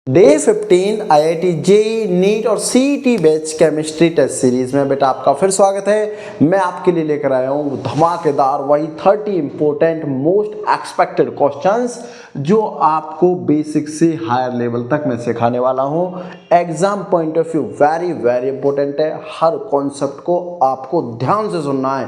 Day 15 IIT JEE NEET और CET batch chemistry test series में बेटा आपका फिर स्वागत है। मैं आपके लिए लेकर आया हूँ धमाकेदार वही 30 इंपॉर्टेंट मोस्ट एक्सपेक्टेड क्वेश्चंस जो आपको बेसिक से हायर लेवल तक मैं सिखाने वाला हूँ। Exam point of view very very important है। हर कॉन्सेप्ट को आपको ध्यान से सुनना है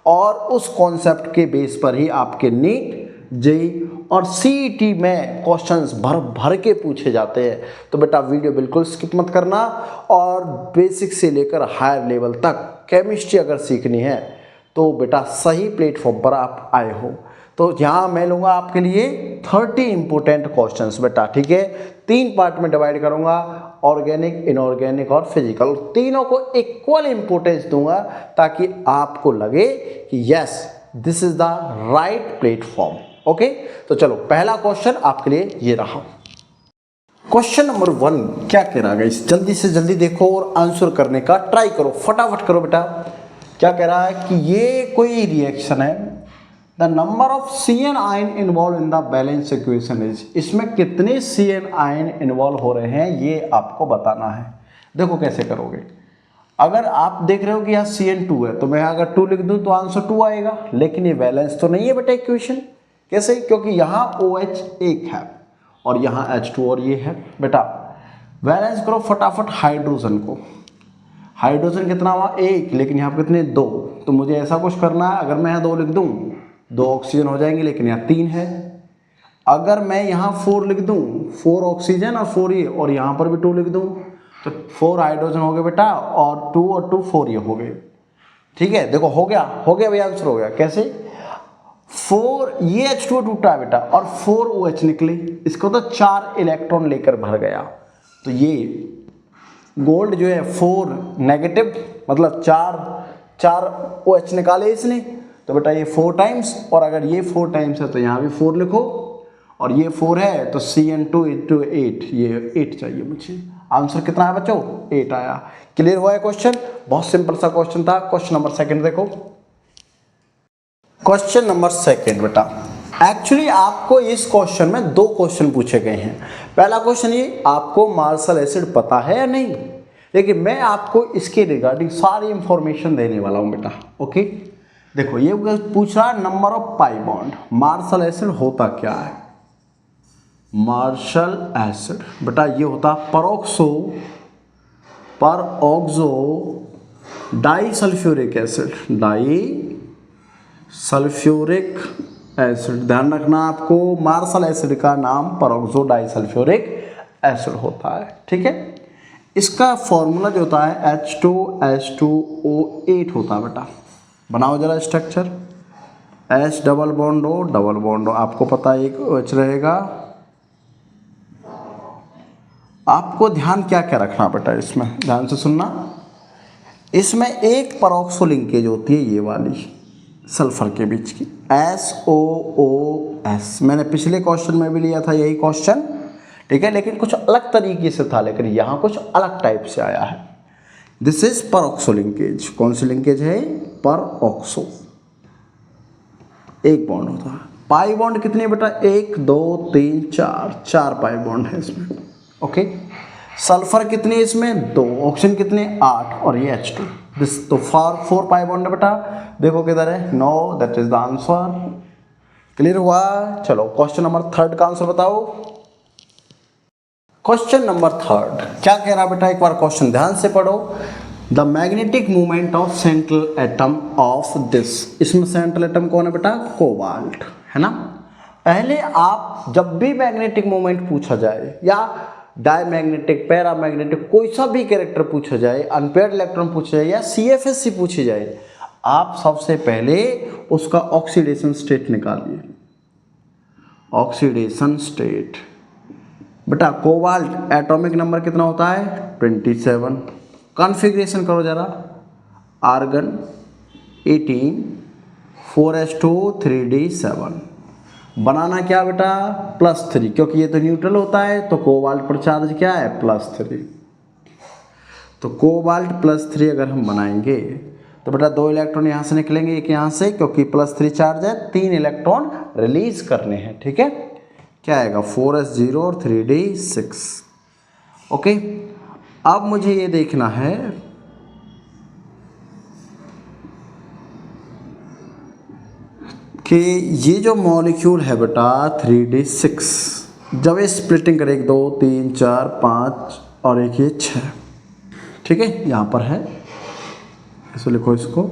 और उस कॉन्सेप्ट के बेस पर ही आपके नीट जेईई और सीईटी में क्वेश्चंस भर भर के पूछे जाते हैं। तो बेटा वीडियो बिल्कुल स्किप मत करना और बेसिक से लेकर हायर लेवल तक केमिस्ट्री अगर सीखनी है तो बेटा सही प्लेटफॉर्म पर आप आए हो। तो यहाँ मैं लूँगा आपके लिए 30 इंपॉर्टेंट क्वेश्चंस बेटा, ठीक है। 3 पार्ट में डिवाइड करूँगा, ऑर्गेनिक, इनऑर्गेनिक और फिजिकल। तीनों को इक्वल इंपॉर्टेंस दूंगा ताकि आपको लगे कि yes this is the right platform. Okay, तो चलो पहला क्वेश्चन आपके लिए ये रहा। क्वेश्चन नंबर 1 क्या कह रहा है गाइस, जल्दी से जल्दी देखो और आंसर करने का ट्राई करो, फटाफट करो बेटा। क्या कह रहा है कि ये कोई रिएक्शन है, the number of CN ion involve in the balance equation is. इसमें कितने CN आयन इन्वॉल्व हो रहे हैं ये आपको बताना है। देखो कैसे करोगे, अगर आप देख रहे हो कि यहाँ CN2 है तो मैं अगर 2 लिख दूं तो आंसर 2 आएगा, लेकिन ये बैलेंस तो नहीं है बेटा इक्वेशन। कैसे? क्योंकि यहाँ OH एक है और यहाँ H2 और ये है बेटा। बैलेंस करो फटाफट हाइड्रोजन को। हाइड्रोजन कितना हुआ 1, लेकिन यहाँ कितने 2। तो मुझे ऐसा कुछ करना है, अगर मैं यहाँ 2 लिख दूँ 2 ऑक्सीजन हो जाएंगे, लेकिन यहाँ 3 है। अगर मैं यहाँ 4 लिख दूँ 4 ऑक्सीजन और 4 ये, और यहाँ पर भी 2 लिख दूँ तो 4 हाइड्रोजन हो गए बेटा, और 2 और 2 4 ये हो गए। ठीक है, देखो हो गया भैया, आंसर हो गया। कैसे? 4 ये H2 टूटा है बेटा और 4 OH निकले, इसको तो 4 इलेक्ट्रॉन लेकर भर गया। तो ये गोल्ड जो है 4 नेगेटिव, मतलब 4 OH निकाले इसने, तो बेटा ये 4 टाइम्स, और अगर ये 4 टाइम्स है तो यहाँ भी 4 लिखो, और ये 4 है तो CN2 into 8, ये 8 चाहिए मुझे। आंसर कितना है बच्चों? 8 आया। क्लियर हुआ है क्वेश्चन? बहुत सिंपल सा क्वेश्चन था। क्वेश्चन नंबर 2 देखो। क्वेश्चन नंबर 2 बेटा, एक्चुअली आपको इस क्वेश्चन में 2 क्वेश्चन पूछे गए हैं। पहला क्वेश्चन ये, आपको मार्शल एसिड पता है या नहीं, लेकिन मैं आपको इसके रिगार्डिंग सारी इंफॉर्मेशन देने वाला हूं बेटा। ओके, देखो ये पूछ रहा है number of pi bond. Marshall acid होता क्या है? मार्शल एसिड बेटा ये होता peroxo disulphuric acid, sulphuric acid. ध्यान रखना आपको, मार्शल एसिड का नाम परऑक्सो डाइसल्फ्यूरिक एसिड होता है, ठीक है। इसका फॉर्मूला जो होता है H2S2O8 होता है बेटा। बनाओ जरा structure, H double bond O, आपको पता है एक OH रहेगा। आपको ध्यान क्या क्या रखना बेटा, इसमें ध्यान से सुनना। इसमें एक परऑक्सो लिंकेज होती है, ये वाली सल्फर के बीच की, SOOS। मैंने पिछले क्वेश्चन में भी लिया था यही क्वेश्चन, ठीक है, लेकिन कुछ अलग तरीके से था, लेकिन यहाँ कुछ अलग टाइप से आया है। This is peroxo linkage. कौन सी लिंकेज है? परऑक्सो। एक बॉन्ड होता है। पाई बॉन्ड कितने बेटा? 1 2 3 4 पाई बॉन्ड है इसमें। ओके, सल्फर कितने इसमें? 2, ऑक्सीजन कितने? 8, और ये H2। दिस तो 4 पाई बॉन्ड है बेटा। देखो किधर है? No, that is the answer. Clear हुआ? चलो क्वेश्चन नंबर 3 का आंसर बताओ। क्वेश्चन नंबर 3 क्या कह रहा बेटा, एक बार क्वेश्चन ध्यान से पढ़ो। The magnetic movement of central atom of this. इसमें सेंट्रल एटम कौन है बेटा? कोबाल्ट, है ना। पहले आप जब भी मैग्नेटिक मूवमेंट पूछा जाए या डायमैग्नेटिक, पैरामैग्नेटिक, कोई सा भी कैरेक्टर पूछा जाए, अनपेयर्ड इलेक्ट्रॉन पूछा जाए या CFSC पूछी जाए, आप सबसे पहले उसका ऑक्सीडेशन स्टेट निकालिए। ऑक्सीडेशन स्टेट बेटा, कोबाल्ट एटॉमिक नंबर कितना होता है? 27। कॉन्फ़िगरेशन करो जरा, आर्गन 18 4s2 3d7। बनाना क्या बेटा? +3, क्योंकि ये तो न्यूट्रल होता है, तो कोबाल्ट पर चार्ज क्या है? +3। तो कोबाल्ट +3 अगर हम बनाएंगे तो बेटा 2 इलेक्ट्रॉन यहाँ से निकलेंगे, एक यहाँ से, क्योंकि +3 चार्ज है, 3 इलेक्ट्रॉन रिलीज करने हैं, ठीक है। क्या आएगा? 4s0 और 3d6। ओके, अब मुझे ये देखना है कि ये जो मॉलिक्यूल है बेटा 3D6, जब ये स्प्लिटिंग करे 1 2 3 4 5 और एक ये 6, ठीक है, यहाँ पर है, इसको लिखो इसको।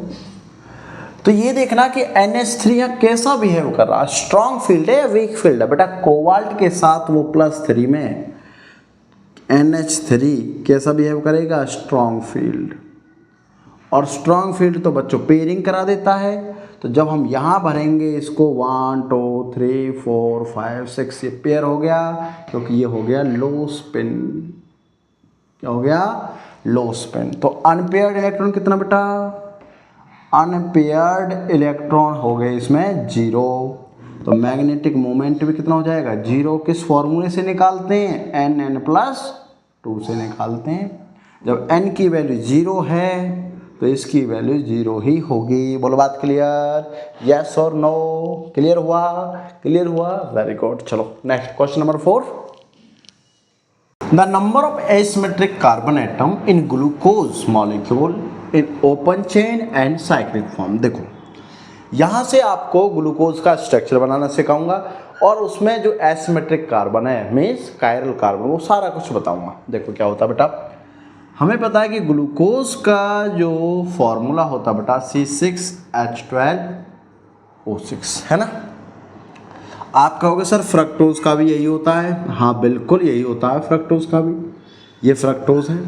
तो ये देखना कि NH3 यहाँ कैसा बिहेव कर रहा है, स्ट्रॉन्ग फील्ड है या वीक फील्ड है। बेटा कोबाल्ट के साथ वो +3 में NH3 कैसा बिहेव करेगा, स्ट्रॉन्ग फील्ड। और स्ट्रॉन्ग फील्ड तो बच्चों पेयरिंग करा देता है। तो जब हम यहाँ भरेंगे इसको 1 2 3 4 5 6, ये पेयर हो गया, क्योंकि ये हो गया लो स्पिन। क्या हो गया, लो स्पिन। तो अनपेयर्ड इलेक्ट्रॉन कितना बेटा, अनपेयर्ड इलेक्ट्रॉन हो गए इसमें 0। तो मैग्नेटिक मोमेंट भी कितना हो जाएगा, 0। किस फॉर्मूले से निकालते हैं, Nn+2 से निकालते हैं। जब n की वैल्यू 0 है तो इसकी वैल्यू 0 ही होगी। बोलो बात क्लियर, यस और नो, क्लियर हुआ, क्लियर हुआ, वेरी गुड। चलो next question number 4। The number of asymmetric carbon atom in glucose molecule in open chain and cyclic form. देखो यहाँ से आपको ग्लूकोज का स्ट्रक्चर बनाना सिखाऊंगा और उसमें जो एसिमेट्रिक कार्बन है मीन्स कायरल कार्बन, वो सारा कुछ बताऊंगा। देखो क्या होता है बेटा, हमें पता है कि ग्लूकोज का जो फॉर्मूला होता है बेटा C6H12O6 है ना। आप कहोगे सर फ्रक्टोज का भी यही होता है, हाँ बिल्कुल यही होता है फ्रक्टोज का भी, ये फ्रक्टोज है।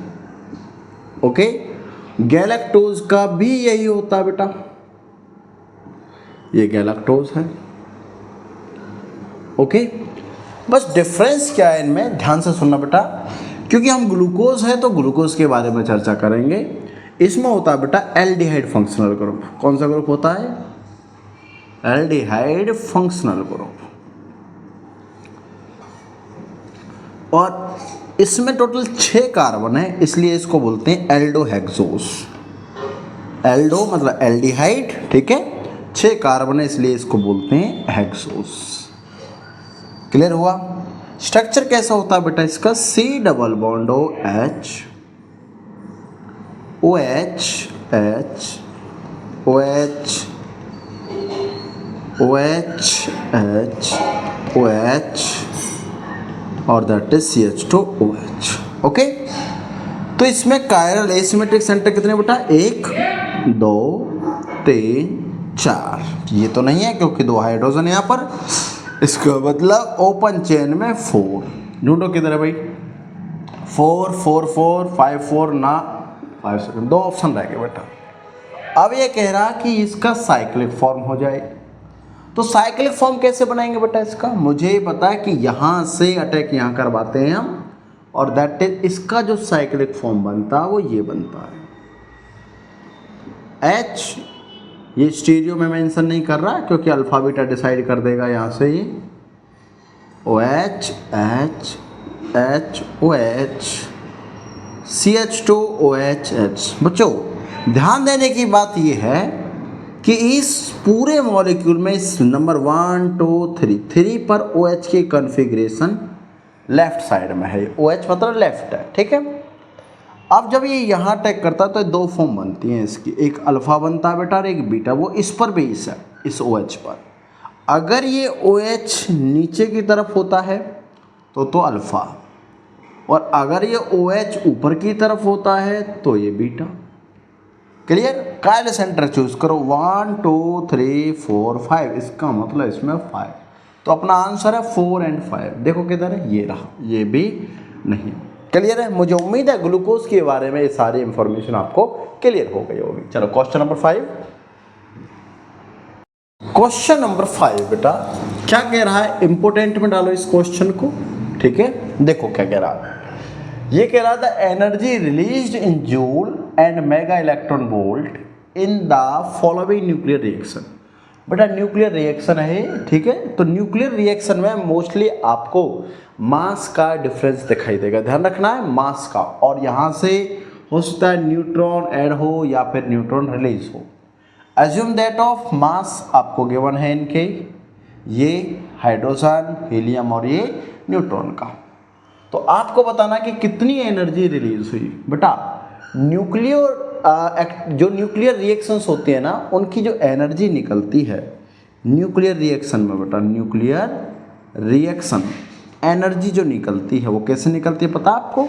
ओके, गैलेक्टोज का भी यही होता है बेटा, ये गैलेक्टोज है। ओके, बस डिफरेंस क्या है इनमें, ध्यान से सुनना बेटा, क्योंकि हम ग्लूकोज है तो ग्लूकोज के बारे में चर्चा करेंगे। इसमें होता है बेटा एल्डिहाइड फंक्शनल ग्रुप। कौन सा ग्रुप होता है, एल्डिहाइड फंक्शनल ग्रुप। और इसमें टोटल 6 कार्बन है, इसलिए इसको बोलते हैं एल्डोहेक्सोस। एल्डो मतलब एल्डिहाइड, ठीक है, 6 कार्बन है इसलिए इसको बोलते हैं हेक्सोस। क्लियर हुआ। स्ट्रक्चर कैसा होता है बेटा इसका, C double bond OH OH H OH OH H OH और दैट इज CH2OH। ओके, तो इसमें कायरल एसिमेट्रिक सेंटर कितने बेटा, 1 2 3 4। ये तो नहीं है क्योंकि 2 हाइड्रोजन यहाँ पर, इसका मतलब ओपन चेन में 4। ढूंढो किधर है भाई, 4 4 4 5 4 ना 5 सेकंड, 2 ऑप्शन रह गए बेटा। अब ये कह रहा कि इसका साइक्लिक फॉर्म हो जाए, तो साइक्लिक फॉर्म कैसे बनाएंगे बेटा इसका, मुझे पता है कि यहाँ से अटैक यहाँ करवाते हैं हम, और दैट इज इसका जो साइक्लिक फॉर्म बनता है वो ये बनता है H। ये स्टीरियो में मेंशन नहीं कर रहा क्योंकि अल्फा बीटा डिसाइड कर देगा यहाँ से ये OH H H OH CH2OH H। बच्चों ध्यान देने की बात ये है कि इस पूरे मॉलिक्यूल में इस नंबर 1 2 3 पर OH की कॉन्फ़िगरेशन लेफ्ट साइड में है। OH मतलब लेफ्ट है, ठीक है। अब जब ये यहाँ अटैक करता है तो 2 फॉर्म बनती हैं इसकी, एक अल्फा बनता है बेटा और एक बीटा। वो इस पर बेस है, इस OH पर। अगर ये OH नीचे की तरफ होता है तो अल्फा, और अगर ये OH ऊपर की तरफ होता है तो ये beta. Clear. Chiral centre choose करो, 1 2 3 4 5, इसका मतलब इसमें 5। तो अपना आंसर है 4 और 5। देखो किधर है, ये रहा, ये भी नहीं। क्लियर है। मुझे उम्मीद है ग्लूकोज के बारे में ये सारी इंफॉर्मेशन आपको क्लियर हो गई होगी। चलो क्वेश्चन नंबर 5। क्वेश्चन नंबर 5 बेटा क्या कह रहा है, इंपोर्टेंट में डालो इस क्वेश्चन को, ठीक है। देखो क्या कह रहा है, ये कह रहा था energy released in joule and mega electron volt in the following nuclear reaction. बेटा न्यूक्लियर रिएक्शन है, ठीक है। तो न्यूक्लियर रिएक्शन में मोस्टली आपको मास का डिफरेंस दिखाई देगा, ध्यान रखना है मास का। और यहाँ से हो सकता है न्यूट्रॉन ऐड हो या फिर न्यूट्रॉन रिलीज हो। एज्यूम दैट ऑफ मास आपको गिवन है इनके, ये हाइड्रोजन, हीलियम और ये न्यूट्रॉन का। तो आपको बताना कि कितनी एनर्जी रिलीज हुई बेटा। जो न्यूक्लियर रिएक्शंस होती है ना, उनकी जो एनर्जी निकलती है न्यूक्लियर रिएक्शन में बेटा, न्यूक्लियर रिएक्शन एनर्जी जो निकलती है वो कैसे निकलती है पता आपको?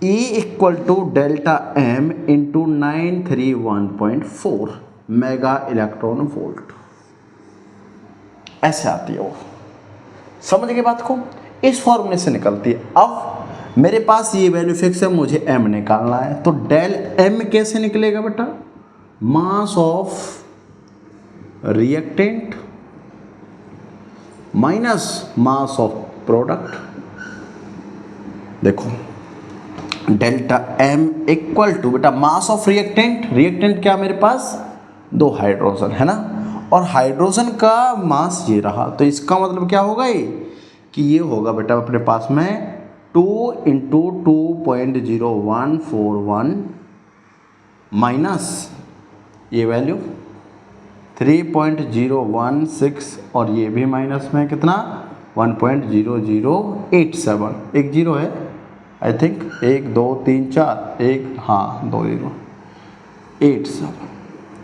E equal to delta M into 931.4 mega electron volt, ऐसे आती है वो। समझ गए बात को? इस फॉर्मूले से निकलती है। अब मेरे पास ये वैल्यू फिक्स है, मुझे m निकालना है, तो डेल m कैसे निकलेगा बेटा? Mass of reactant minus mass of product. देखो डेल्टा m इक्वल टू बेटा मास ऑफ रिएक्टेंट, रिएक्टेंट क्या मेरे पास? 2 हाइड्रोजन है ना, और हाइड्रोजन का मास ये रहा, तो इसका मतलब क्या होगा ये कि ये होगा बेटा अपने पास में 2 इंटू 2.0141 माइनस ये वैल्यू 3.016 और ये भी माइनस में कितना 1.0087, एक जीरो है आई थिंक, 1 2 3 4 1 हाँ 2 0 87।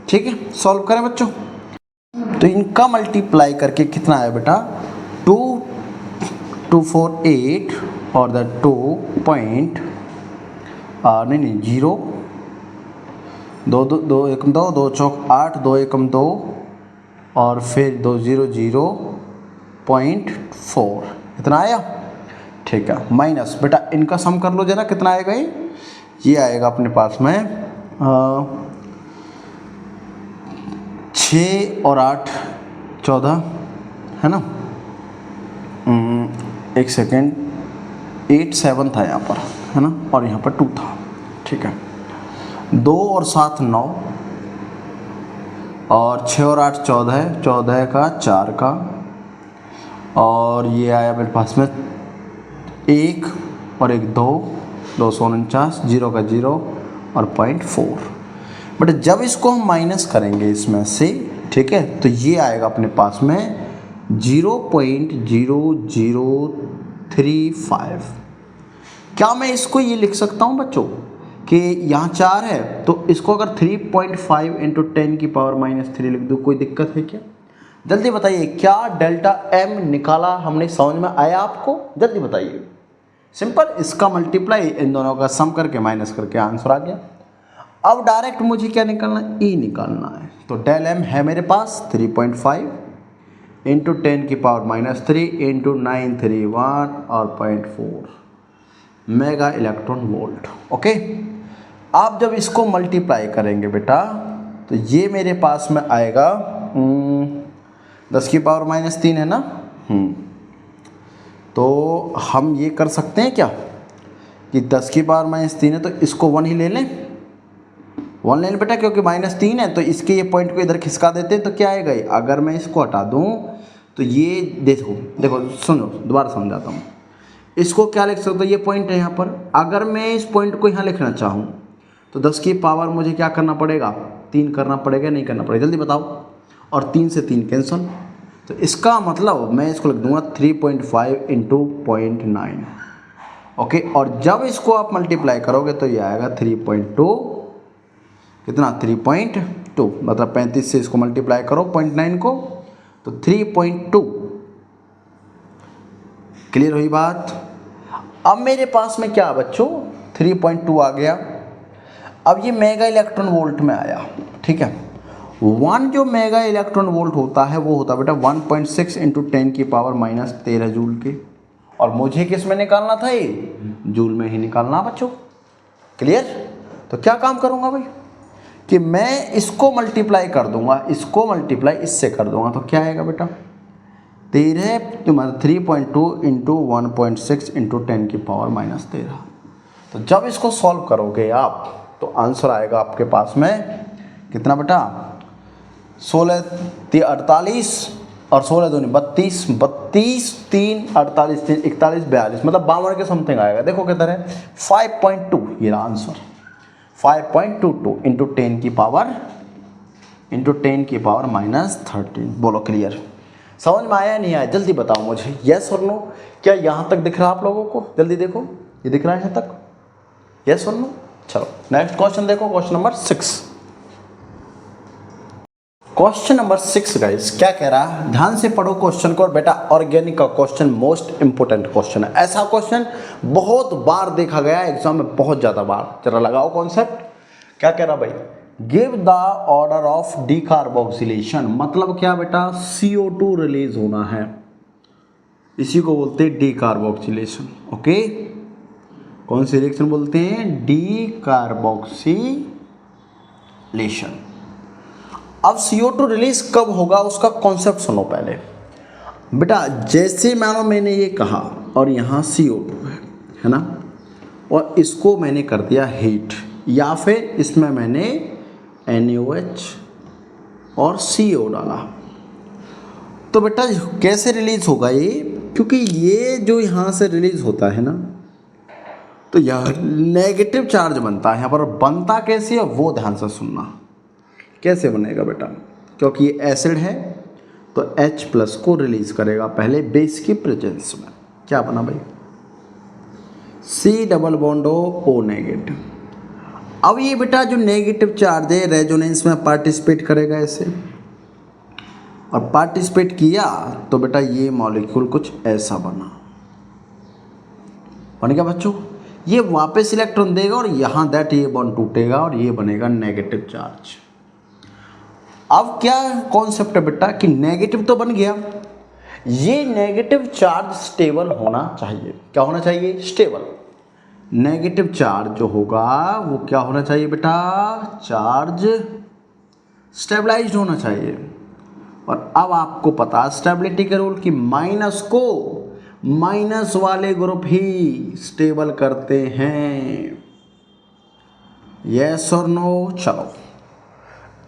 ठीक है, सॉल्व करें बच्चों। तो इनका मल्टीप्लाई करके कितना आया बेटा 2248 और द 2 पॉइंट नहीं 0 2 2 2 1 2 2 चौक 8 2 1 2 और फिर 200.4 इतना आया। ठीक है, माइनस बेटा इनका सम कर लो जरा, कितना आएगा ये आएगा अपने पास में 6 और 8 14 है ना, एक सेकेंड 8 7 था यहाँ पर है ना, और यहाँ पर 2 था। ठीक है, 2 और 7 9 और 6 और 8 14 है, 14 का 4 का, और ये आया मेरे पास में 1 और 1 2 249 0 का 0 और 0.4। बट जब इसको हम माइनस करेंगे इसमें से, ठीक है, तो ये आएगा अपने पास में 0.0035। क्या मैं इसको ये लिख सकता हूँ बच्चों कि यहाँ 4 है तो इसको अगर 3.5 इंटू 10 की पावर -3 लिख दूँ, कोई दिक्कत है क्या? जल्दी बताइए, क्या डेल्टा m निकाला हमने, समझ में आया आपको? जल्दी बताइए। सिंपल, इसका मल्टीप्लाई इन दोनों का सम करके माइनस करके आंसर आ गया। अब डायरेक्ट मुझे क्या निकालना है? E निकालना है। तो डेल m है मेरे पास 3.5 इंटू 10 की पावर -3 इंटू 931 और 0.4 मेगा इलेक्ट्रॉन वोल्ट। ओके, आप जब इसको मल्टीप्लाई करेंगे बेटा तो ये मेरे पास में आएगा 10 की पावर -3 है ना, तो हम ये कर सकते हैं क्या कि 10 की पावर -3 है तो इसको 1 ही ले लें, 1 ले लें बेटा, क्योंकि -3 है तो इसके ये पॉइंट को इधर खिसका देते हैं तो क्या आएगा ये, अगर मैं इसको हटा दूं तो ये देखो सुनो दोबारा समझाता हूँ। इसको क्या लिख सकते हो, ये पॉइंट है यहाँ पर, अगर मैं इस पॉइंट को यहाँ लिखना चाहूँ तो 10 की पावर मुझे क्या करना पड़ेगा, 3 करना पड़ेगा, नहीं करना पड़ेगा, जल्दी बताओ। और 3 से 3 कैंसिल, तो इसका मतलब मैं इसको लिख दूंगा 3.5 इंटू 0.9। ओके, और जब इसको आप मल्टीप्लाई करोगे तो ये आएगा 3.2, कितना 3.2, मतलब 35 से इसको मल्टीप्लाई करो 0.9 को तो 3.2। क्लियर हुई बात? अब मेरे पास में क्या बच्चों 3.2 आ गया। अब ये मेगा इलेक्ट्रॉन वोल्ट में आया। ठीक है, 1 जो मेगा इलेक्ट्रॉन वोल्ट होता है वो होता है बेटा 1.6 इंटू 10 की पावर -13 जूल के, और मुझे किस में निकालना था, ये जूल में ही निकालना बच्चों। क्लियर? तो क्या काम करूँगा भाई कि मैं इसको मल्टीप्लाई कर दूंगा, इसको मल्टीप्लाई इससे कर दूंगा, तो क्या आएगा बेटा 13 3.2 इंटू 1.6 इंटू 10 की पावर -13। तो जब इसको सॉल्व करोगे आप तो आंसर आएगा आपके पास में कितना बेटा 16 48 और 16 दूनी 32 32 3 48 3 41 42, मतलब 52 के समथिंग आएगा। देखो किधर है 5.2, ये रहा आंसर 5.22 इंटू 10 की पावर -13। बोलो क्लियर? समझ में आया नहीं आया जल्दी बताओ मुझे, यस और नो। क्या यहाँ तक दिख रहा है आप लोगों को? जल्दी देखो, ये दिख रहा है यहाँ तक, यस और नो। चलो नेक्स्ट क्वेश्चन देखो, question number 6। Question number 6 guys क्या कह रहा है, ध्यान से पढ़ो क्वेश्चन को। और बेटा ऑर्गेनिक का क्वेश्चन मोस्ट इंपोर्टेंट क्वेश्चन है, ऐसा क्वेश्चन बहुत बार देखा गया है एग्जाम में, बहुत ज्यादा बार। जरा लगाओ कॉन्सेप्ट। क्या कह रहा भाई, give the order of decarboxylation, मतलब क्या बेटा, CO2 रिलीज होना है, इसी को बोलते हैं डीकार्बोक्सिलेशन। ओके, कौन सी रिएक्शन बोलते हैं? डीकार्बोक्सिलेशन। अब CO2 रिलीज कब होगा उसका कॉन्सेप्ट सुनो पहले बेटा। जैसे मानो मैंने ये कहा और यहाँ CO2 है ना, और इसको मैंने कर दिया हीट, या फिर इसमें मैंने NaOH और CO डाला, तो बेटा कैसे रिलीज होगा ये? क्योंकि ये जो यहाँ से रिलीज होता है ना, तो यह नेगेटिव चार्ज बनता है यहाँ पर। बनता कैसे है वो ध्यान से सुनना। कैसे बनेगा बेटा? क्योंकि ये एसिड है तो H+ को रिलीज करेगा पहले बेस की प्रेजेंस में। क्या बना भाई? C double bond O negative. अब ये बेटा जो नेगेटिव चार्ज है रेजोनेंस में पार्टिसिपेट करेगा ऐसे, और पार्टिसिपेट किया तो बेटा ये मॉलिक्यूल कुछ ऐसा बन गया बच्चों। ये वापस इलेक्ट्रॉन देगा और यहाँ दैट ये बॉन्ड टूटेगा और ये बनेगा नेगेटिव चार्ज। अब क्या कॉन्सेप्ट है बेटा कि नेगेटिव तो बन गया, ये नेगेटिव चार्ज स्टेबल होना चाहिए। क्या होना चाहिए? स्टेबल। नेगेटिव चार्ज जो होगा वो क्या होना चाहिए बेटा? चार्ज स्टेबलाइज्ड होना चाहिए। और अब आपको पता स्टेबिलिटी के रूल कि माइनस को माइनस वाले ग्रुप ही स्टेबल करते हैं, यस और नो। चलो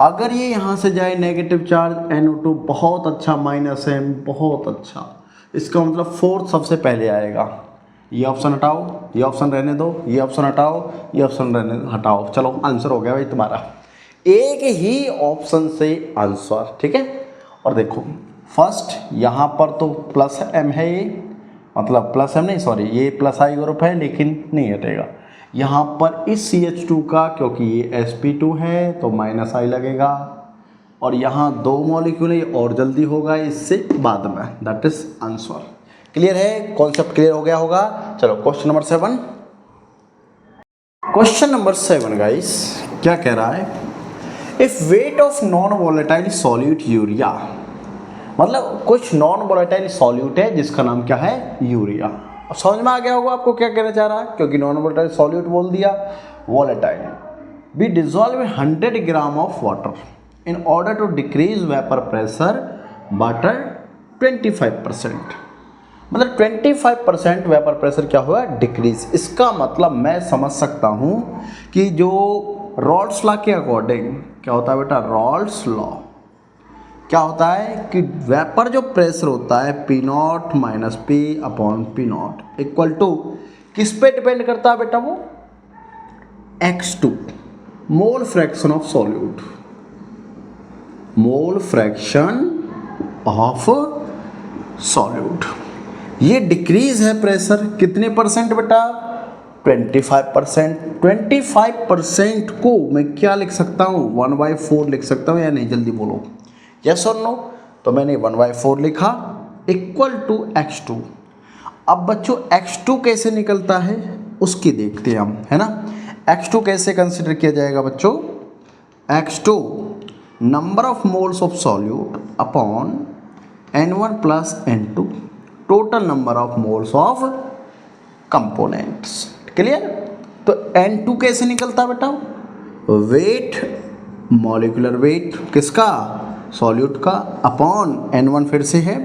अगर ये यहाँ से जाए नेगेटिव चार्ज NO2, बहुत अच्छा, माइनस है, बहुत अच्छा, इसका मतलब फोर्थ सबसे पहले आएगा। ये ऑप्शन हटाओ, ये ऑप्शन रहने दो, ये ऑप्शन हटाओ, ये ऑप्शन रहने हटाओ। चलो आंसर हो गया भाई तुम्हारा, एक ही ऑप्शन से आंसर, ठीक है। और देखो फर्स्ट यहाँ पर तो +M है, ये मतलब +M नहीं, सॉरी, ये +I ग्रुप है लेकिन नहीं हटेगा। यहाँ पर इस CH2 का, क्योंकि ये sp2 है तो -I लगेगा, और यहाँ 2 मॉलिक्यूल है और जल्दी होगा इससे बाद में, दैट इज आंसर। क्लियर है? कॉन्सेप्ट क्लियर हो गया होगा। चलो question number 7। Question number 7 guys क्या कह रहा है, if weight of non volatile solute urea, मतलब कुछ नॉन वॉलेटाइल सॉल्यूट है जिसका नाम क्या है? यूरिया। अब समझ में आ गया होगा आपको क्या कहना चाह रहा है, क्योंकि नॉन वॉलेटाइल सॉल्यूट बोल दिया, volatile. Be dissolve 100 gram of water in order to decrease vapour pressure butter 25%, मतलब 25% वेपर प्रेशर क्या हुआ? डिक्रीज। इसका मतलब मैं समझ सकता हूँ कि जो रॉल्स लॉ के अकॉर्डिंग क्या होता है बेटा? रॉल्स लॉ क्या होता है कि वेपर जो प्रेशर होता है P0 minus P upon P0 equal to किस पे डिपेंड करता है बेटा? वो X2 mole fraction of solute, mole fraction of solute. ये डिक्रीज है प्रेशर कितने परसेंट बेटा? 25%। 25% को मैं क्या लिख सकता हूँ? 1/4 लिख सकता हूँ या नहीं? जल्दी बोलो, यस और नो। तो मैंने 1/4 लिखा इक्वल टू X2। अब बच्चों X2 कैसे निकलता है उसकी देखते हैं हम, है ना। X2 कैसे कंसिडर किया जाएगा बच्चों? X2 number of moles of solute upon N1 plus N2 total number of moles of components. Clear? तो N2 कैसे निकलता है बेटा? वेट, मॉलिक्यूलर वेट किसका? सॉल्यूट का, अपॉन N1 फिर से है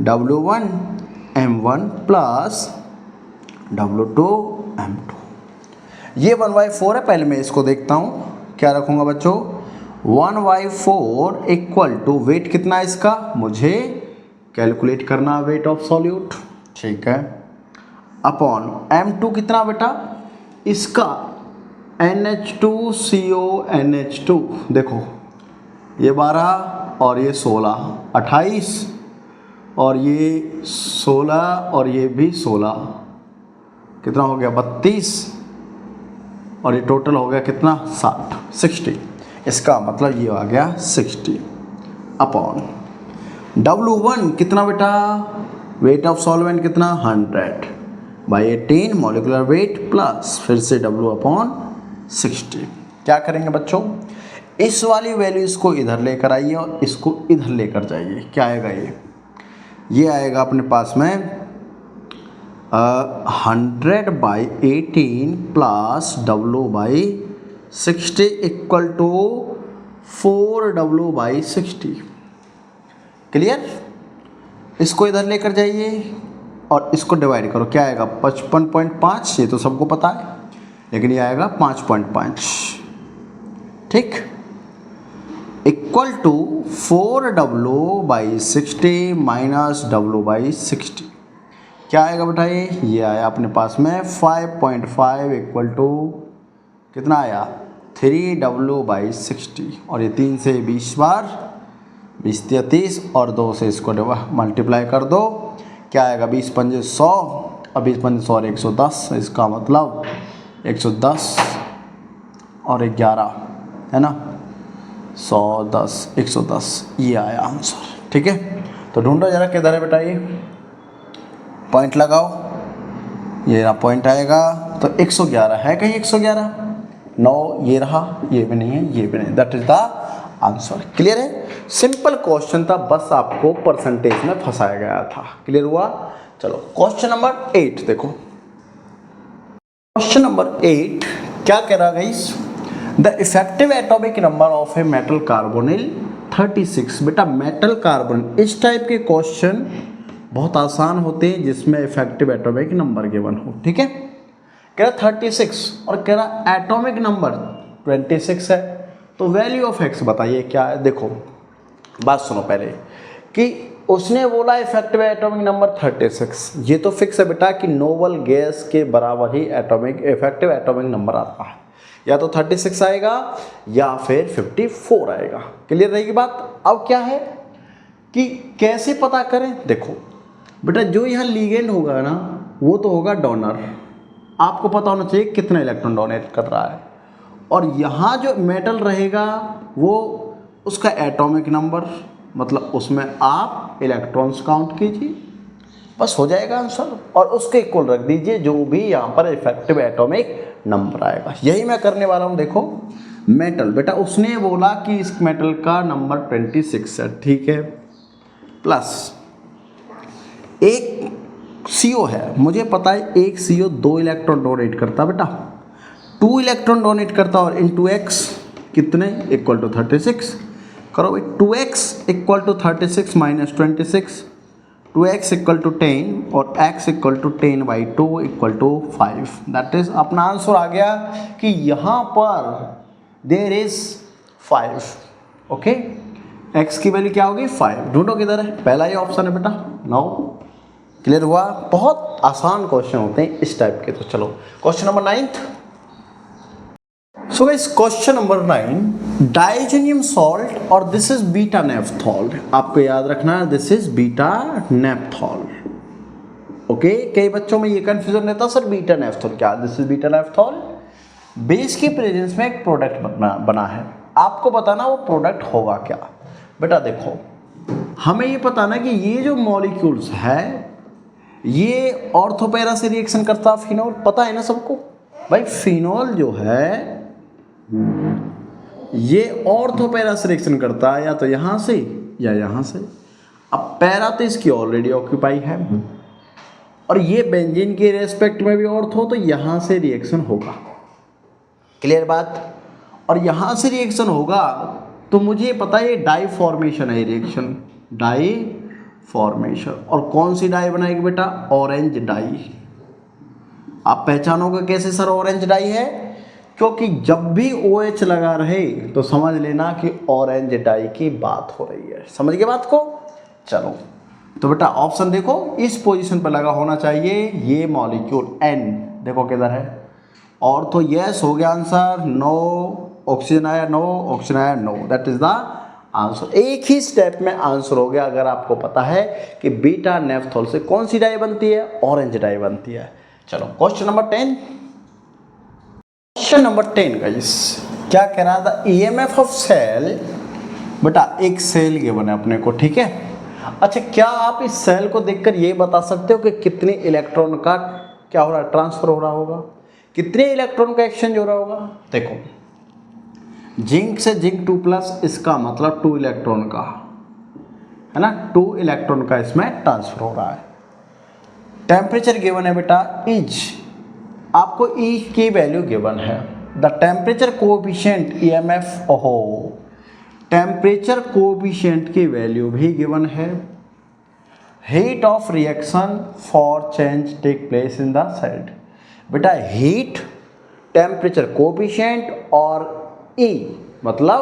W1 M1 plus W2 M2। ये 1/4 है, पहले मैं इसको देखता हूँ क्या रखूँगा बच्चों? 1/4 इक्वल टू वेट कितना है इसका? मुझे कैलकुलेट करना वेट ऑफ सॉल्यूट, ठीक है, अपॉन M2 कितना बेटा? इसका NH2CO NH2, देखो ये 12 और ये 16, 28 और ये 16 और ये भी 16, कितना हो गया 32 और ये टोटल हो गया कितना 60। इसका मतलब ये आ गया 60 अपॉन W1 कितना बेटा, वेट ऑफ सॉल्वेंट कितना 100 बाई 18 मॉलिकुलर वेट प्लस फिर से W अपॉन 60। क्या करेंगे बच्चों, इस वाली वैल्यू इसको इधर लेकर आइए और इसको इधर लेकर जाइए। क्या आएगा ये आएगा अपने पास में 100 by 18 plus W by 60 equal to 4W by 60। Clear, इसको इधर लेकर जाइए और इसको डिवाइड करो, क्या आएगा 55.5, ये तो सबको पता है, लेकिन ये आएगा 5.5, ठीक, equal to 4W by 60 minus W by 60। क्या आएगा बेटा ये आया अपने पास में 5.5 इक्वल टू कितना आया 3W बाई 60 और ये 3 से 20 बार 20 30 और 2 से इसको मल्टीप्लाई कर दो, क्या आएगा 20 पंजे 100 और 20 पंजे 100 और 110, इसका मतलब 110 और 11 है ना 110 110, ये आया आंसर। ठीक है, तो ढूंढो जरा किधर है बेटा, ये पॉइंट लगाओ, ये रहा पॉइंट आएगा, तो 111 है कहीं 111, 9 ये रहा, ये भी नहीं है, ये भी नहीं, that is the answer. Clear है, सिंपल क्वेश्चन था, बस आपको परसेंटेज में फंसाया गया था। क्लियर हुआ, चलो क्वेश्चन नंबर 8 देखो। क्वेश्चन नंबर 8 क्या कह रहा guys, the effective atomic number of a metal carbonyl 36। बेटा मेटल कार्बन इस टाइप के क्वेश्चन बहुत आसान होते हैं जिसमें इफेक्टिव एटॉमिक नंबर गिवन हो। ठीक है, कह रहा 36 और कह रहा एटॉमिक नंबर 26 है, तो वैल्यू ऑफ एक्स बताइए क्या है। देखो बात सुनो पहले कि उसने बोला इफेक्टिव एटॉमिक नंबर 36, ये तो फिक्स है बेटा कि नोबल गैस के बराबर ही एटॉमिक इफेक्टिव एटॉमिक नंबर आता है, या तो 36 आएगा या फिर 54 आएगा। क्लियर रहेगी बात। अब क्या है कि कैसे पता करें, देखो बेटा जो यहाँ लीगेंड होगा ना वो तो होगा डोनर, आपको पता होना चाहिए कितना इलेक्ट्रॉन डोनेट कर रहा है, और यहाँ जो मेटल रहेगा वो उसका एटॉमिक नंबर, मतलब उसमें आप इलेक्ट्रॉन्स काउंट कीजिए, बस हो जाएगा आंसर, और उसके इक्वल रख दीजिए जो भी यहाँ पर इफेक्टिव एटॉमिक नंबर आएगा। यही मैं करने वाला हूँ। देखो मेटल, बेटा उसने बोला कि इस मेटल का नंबर 26 है, ठीक है, प्लस एक CO है, मुझे पता है एक CO 2 इलेक्ट्रॉन डोनेट करता, बेटा 2 इलेक्ट्रॉन डोनेट करता, और इनटू x कितने इक्वल टू 36 करो भाई, 2x equal to 36 minus 26, 2x equal to 10 और x equal to 10 by 2 equal to 5। That is अपना आंसर आ गया कि यहाँ पर देर इज 5। ओके, x की वैल्यू क्या होगी 5। ढूंढो किधर है, पहला ही ऑप्शन है बेटा 9। क्लियर हुआ, बहुत आसान क्वेश्चन होते हैं इस टाइप के। तो चलो question number 9। So guys question number 9, डाइजेनियम salt और दिस इज बीटा नेफ्थॉल। आपको याद रखना है this is beta naphthol. Okay, कई बच्चों में ये कंफ्यूजन रहता है सर बीटा नेफ्थॉल क्या, this is beta naphthol. Base के प्रेजेंस में एक प्रोडक्ट बना है, आपको बताना वो प्रोडक्ट होगा क्या। बेटा देखो हमें ये पता ना कि ये जो मॉलिक्यूल्स है ये ऑर्थो पैरा से रिएक्शन करता है फिनोल, पता है ना सबको भाई, फिनोल जो है ये ऑर्थो पैरा से रिएक्शन करता है, या तो यहाँ से या यहाँ से। अब पैरा तो इसकी ऑलरेडी ऑक्यूपाई है, और ये बेंजीन के रेस्पेक्ट में भी ऑर्थो, तो यहाँ से रिएक्शन होगा। क्लियर बात, और यहाँ से रिएक्शन होगा तो मुझे पता है ये डाई फॉर्मेशन है, रिएक्शन डाई फॉर्मेशन। और कौन सी डाई बनाएगी बेटा, ऑरेंज डाई। आप पहचानोगे कैसे सर ऑरेंज डाई है, क्योंकि जब भी OH लगा रहे तो समझ लेना कि ऑरेंज डाई की बात हो रही है। समझ गए बात को। चलो तो बेटा ऑप्शन देखो, इस पोजीशन पर लगा होना चाहिए ये मॉलिक्यूल N, देखो किधर है, और तो यस हो गया आंसर। 9 ऑक्सीजन आया, 9 ऑक्सीजन आया, 9, दैट इज द आंसर, एक ही स्टेप में आंसर हो गया अगर आपको पता है कि बीटा नेफ्थॉल से कौन सी डाई बनती है, ऑरेंज डाई बनती है। चलो question number 10। Question number 10 guys क्या कह रहा था, ईएमएफ ऑफ सेल, बेटा एक सेल गिवन है अपने को, ठीक है। अच्छा, क्या आप इस सेल को देखकर ये बता सकते हो कि कितने इलेक्ट्रॉन का क्या हो रहा है, ट्रांसफर हो रहा होगा, कितने इलेक्ट्रॉन का एक्सचेंज हो रहा होगा। देखो जिंक से जिंक 2+, इसका मतलब 2 इलेक्ट्रॉन का है ना, 2 इलेक्ट्रॉन का इसमें ट्रांसफर हो रहा है। टेम्परेचर गिवन है बेटा इज, आपको ई की वैल्यू गिवन है। द टेम्परेचर कोएफिशिएंट ईएमएफ, ओहो, टेम्परेचर कोएफिशिएंट की वैल्यू भी गिवन है। Heat of reaction for change take place in the cell, बेटा हीट, टेम्परेचर कोएफिशिएंट और ई मतलब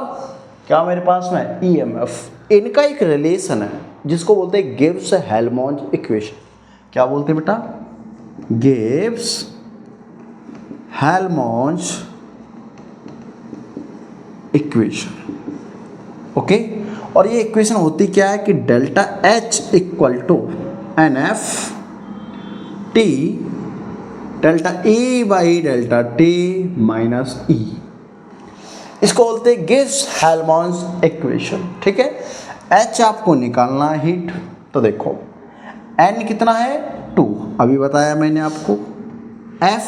क्या मेरे पास में ईएमएफ, इनका एक रिलेशन है जिसको बोलते हैं गिब्स हेल्महोल्ट्ज इक्वेशन। क्या बोलते हैं बेटा, गिब्स हेल्महोल्ट्ज इक्वेशन, ओके। और ये इक्वेशन होती क्या है कि delta H equal to NF T delta E by delta T minus E, इसको बोलते हैं गिब्स हेल्महोल्ट्ज इक्वेशन, ठीक है। H आपको निकालना है हीट, तो देखो N कितना है 2, अभी बताया मैंने आपको। F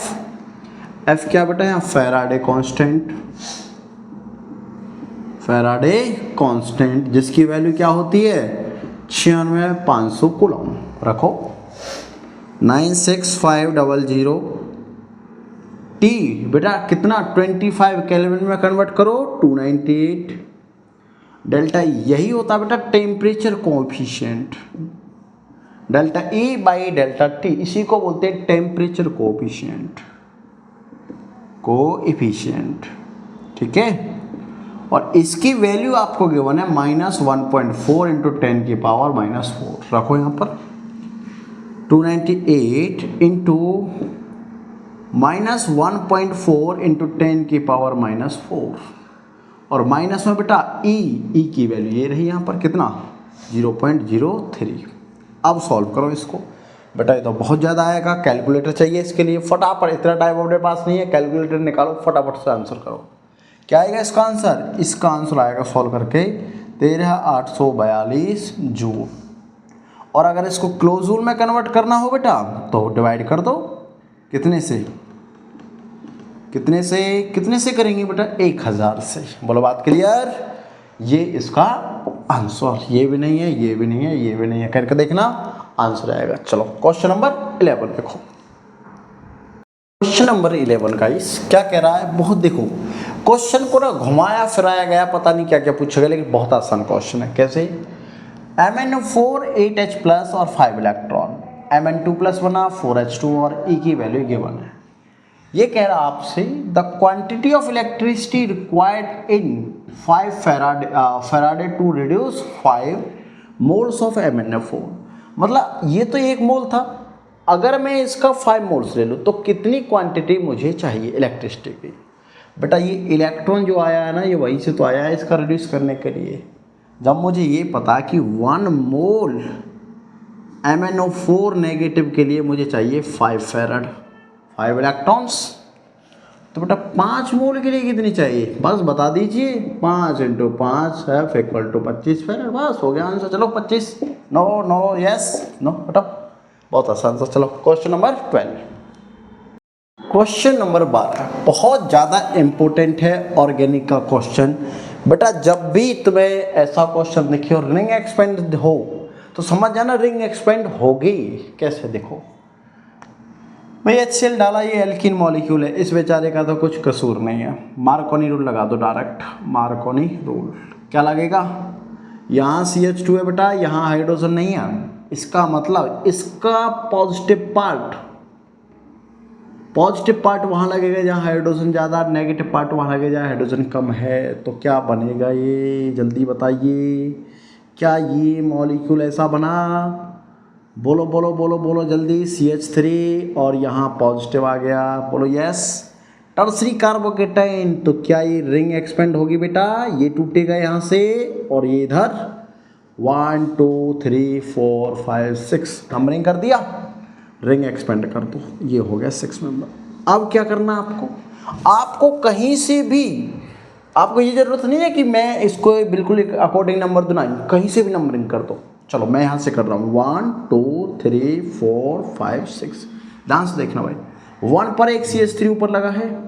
क्या बेटा, यहाँ फैराडे कांस्टेंट, फैराडे कांस्टेंट जिसकी वैल्यू क्या होती है 96,500 कूलम, रखो 96500। T बेटा कितना 25 केल्विन में कन्वर्ट करो 298। डेल्टा यही होता बेटा temperature coefficient, delta E by delta T, इसी को बोलते हैं टेम्परेचर कोएफिशिएंट, ठीक है। और इसकी वैल्यू आपको गिवन है -1.4 इंटू 10 की पावर -4, रखो यहाँ पर 298 इंटू -1.4 इंटू 10 की पावर -4, और माइनस में बेटा ई की वैल्यू ये रही यहाँ पर कितना 0.03। अब सॉल्व करो इसको, बेटा ये तो बहुत ज़्यादा आएगा, कैलकुलेटर चाहिए इसके लिए, फटाफट, इतना टाइम अपने पास नहीं है, कैलकुलेटर निकालो फटाफट से आंसर करो। क्या आएगा इसका आंसर, इसका आंसर आएगा सॉल्व करके 13,842 जूल। और अगर इसको क्लोज जूल में कन्वर्ट करना हो बेटा तो डिवाइड कर दो, कितने से करेंगे बेटा 1000 से। बोलो बात क्लियर, ये इसका आंसर, ये भी नहीं है, ये भी नहीं है, ये भी नहीं है, करके देखना आंसर आएगा। चलो क्वेश्चन नंबर 11 देखो। क्वेश्चन नंबर 11 गाइस क्या कह रहा है, बहुत देखो क्वेश्चन को ना घुमाया फिराया गया, पता नहीं क्या क्या पूछा गया, लेकिन बहुत आसान क्वेश्चन है। कैसे, MnO4 8H+ और 5 इलेक्ट्रॉन, Mn2+ बना 4H2 और E की वैल्यू गिवन है। ये कह रहा आपसे the quantity of electricity required in 5 Faraday to reduce 5 moles of MnO4, मतलब ये तो 1 मोल था, अगर मैं इसका 5 मोल्स ले लूँ तो कितनी क्वांटिटी मुझे चाहिए इलेक्ट्रिसिटी की। बेटा ये इलेक्ट्रॉन जो आया है ना, ये वहीं से तो आया है इसका रिड्यूस करने के लिए। जब मुझे ये पता कि 1 मोल MnO4 नेगेटिव के लिए मुझे चाहिए 5 फैराड 5 इलेक्ट्रॉन्स, तो बेटा 5 मोल के लिए कितनी चाहिए, बस बता दीजिए, 5 × 5 F = 25 फैराड, बस हो गया आंसर। चलो 25, नो यस नो बेटा, बहुत आसान सा। चलो क्वेश्चन नंबर 12। क्वेश्चन नंबर 12 बहुत ज़्यादा इम्पोर्टेंट है, ऑर्गेनिक का क्वेश्चन। बेटा जब भी तुम्हें ऐसा क्वेश्चन दिखे और रिंग एक्सपेंड हो तो समझ जाना रिंग एक्सपेंड होगी। कैसे, देखो भाई HCl डाला, ये एल्कीन मॉलिक्यूल है, इस बेचारे का तो कुछ कसूर नहीं है, मार्कोनी रूल लगा दो डायरेक्ट, मार्कोनी रूल क्या लगेगा, यहाँ CH2 है बेटा, यहाँ हाइड्रोजन नहीं है, इसका मतलब इसका पॉजिटिव पार्ट वहाँ लगेगा जहाँ हाइड्रोजन ज़्यादा, नेगेटिव पार्ट वहाँ लगेगा जहाँ हाइड्रोजन कम है। तो क्या बनेगा ये, जल्दी बताइए, क्या ये मॉलिक्यूल ऐसा बना, बोलो बोलो बोलो बोलो जल्दी, CH3 और यहाँ पॉजिटिव आ गया, बोलो यस टर्सरी कार्बोकेटाइन, तो क्या ये रिंग एक्सपेंड होगी बेटा, ये टूटेगा यहाँ से और ये इधर 1 2 3 4 5 6 नंबरिंग कर दिया, रिंग एक्सपेंड कर दो, ये हो गया 6 मेंबर। अब क्या करना आपको कहीं से भी, आपको ये जरूरत नहीं है कि मैं इसको बिल्कुल अकॉर्डिंग नंबर दूँ, कहीं से भी नंबरिंग कर दो। चलो मैं यहाँ से कर रहा हूँ 1 2 3 4 5 6। ध्यान से देखना भाई, 1 पर एक CH3 ऊपर लगा है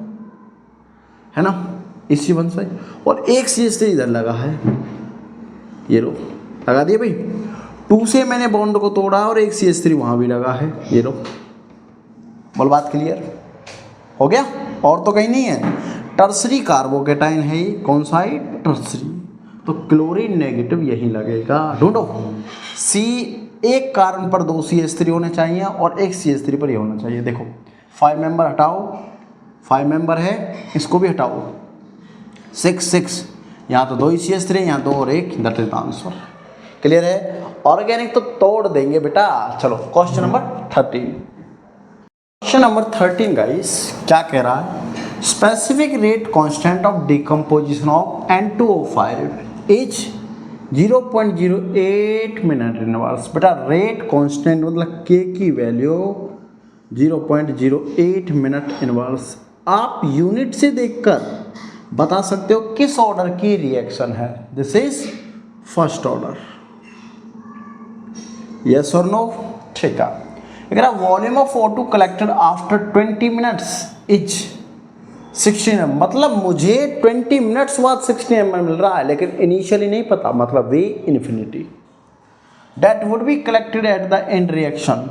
ना, इसी वन से, और एक CH3 इधर लगा है, ये लो लगा दिए भाई। 2 से मैंने बॉन्ड को तोड़ा और एक CH3 वहाँ भी लगा है, ये लो। बोल बात क्लियर हो गया, और तो कहीं नहीं है। टर्सरी कार्बोकेटाइन है ये, कौन सा है, टर्सरी, तो क्लोरीन नेगेटिव यही लगेगा। ढूंढो C, एक कार्बन पर 2 CH3 होने चाहिए और एक CH3 पर ये होना चाहिए। देखो 5 मेंबर हटाओ, 5 मेंबर है, इसको भी हटाओ, 6 6, यहाँ तो 2 ही CH3, यहाँ 2 और 1, that is the answer. Clear है, ऑर्गेनिक तो तोड़ देंगे बेटा। चलो question number 13। Question number 13 guys क्या कह रहा है, specific rate constant of decomposition of N2O5 is 0.08 minute inverse. बेटा रेट कांस्टेंट मतलब K की वैल्यू 0.08 मिनट इनवर्स। आप यूनिट से देखकर बता सकते हो किस ऑर्डर की रिएक्शन है। This is first order, yes और नो, ठीक है। अगर volume of O2 collected after 20 minutes is 16 ml, मतलब मुझे 20 मिनट्स बाद 16 ml मिल रहा है, लेकिन इनिशियली नहीं पता, मतलब V infinity. That would be collected at the end reaction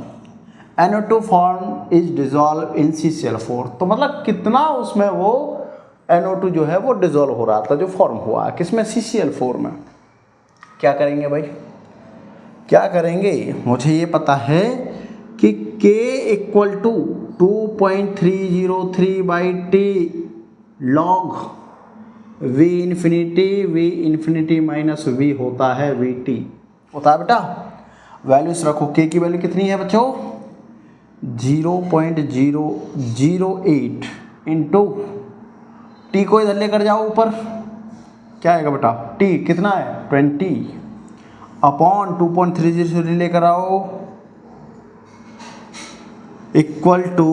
NO2 form is dissolve in CCl4, तो मतलब कितना उसमें वो NO2 जो है वो डिजॉल्व हो रहा था, जो फॉर्म हुआ किसमें, CCl4 में। क्या करेंगे भाई, क्या करेंगे, मुझे ये पता है कि K equal to 2.303/T log V infinity minus V होता है VT होता है बेटा। वैल्यूज रखो, K की वैल्यू कितनी है बच्चों, 0.008 इंटू T को इधर लेकर जाओ ऊपर, क्या आएगा बेटा, T कितना है 20 अपॉन 2.303 लेकर आओ equal to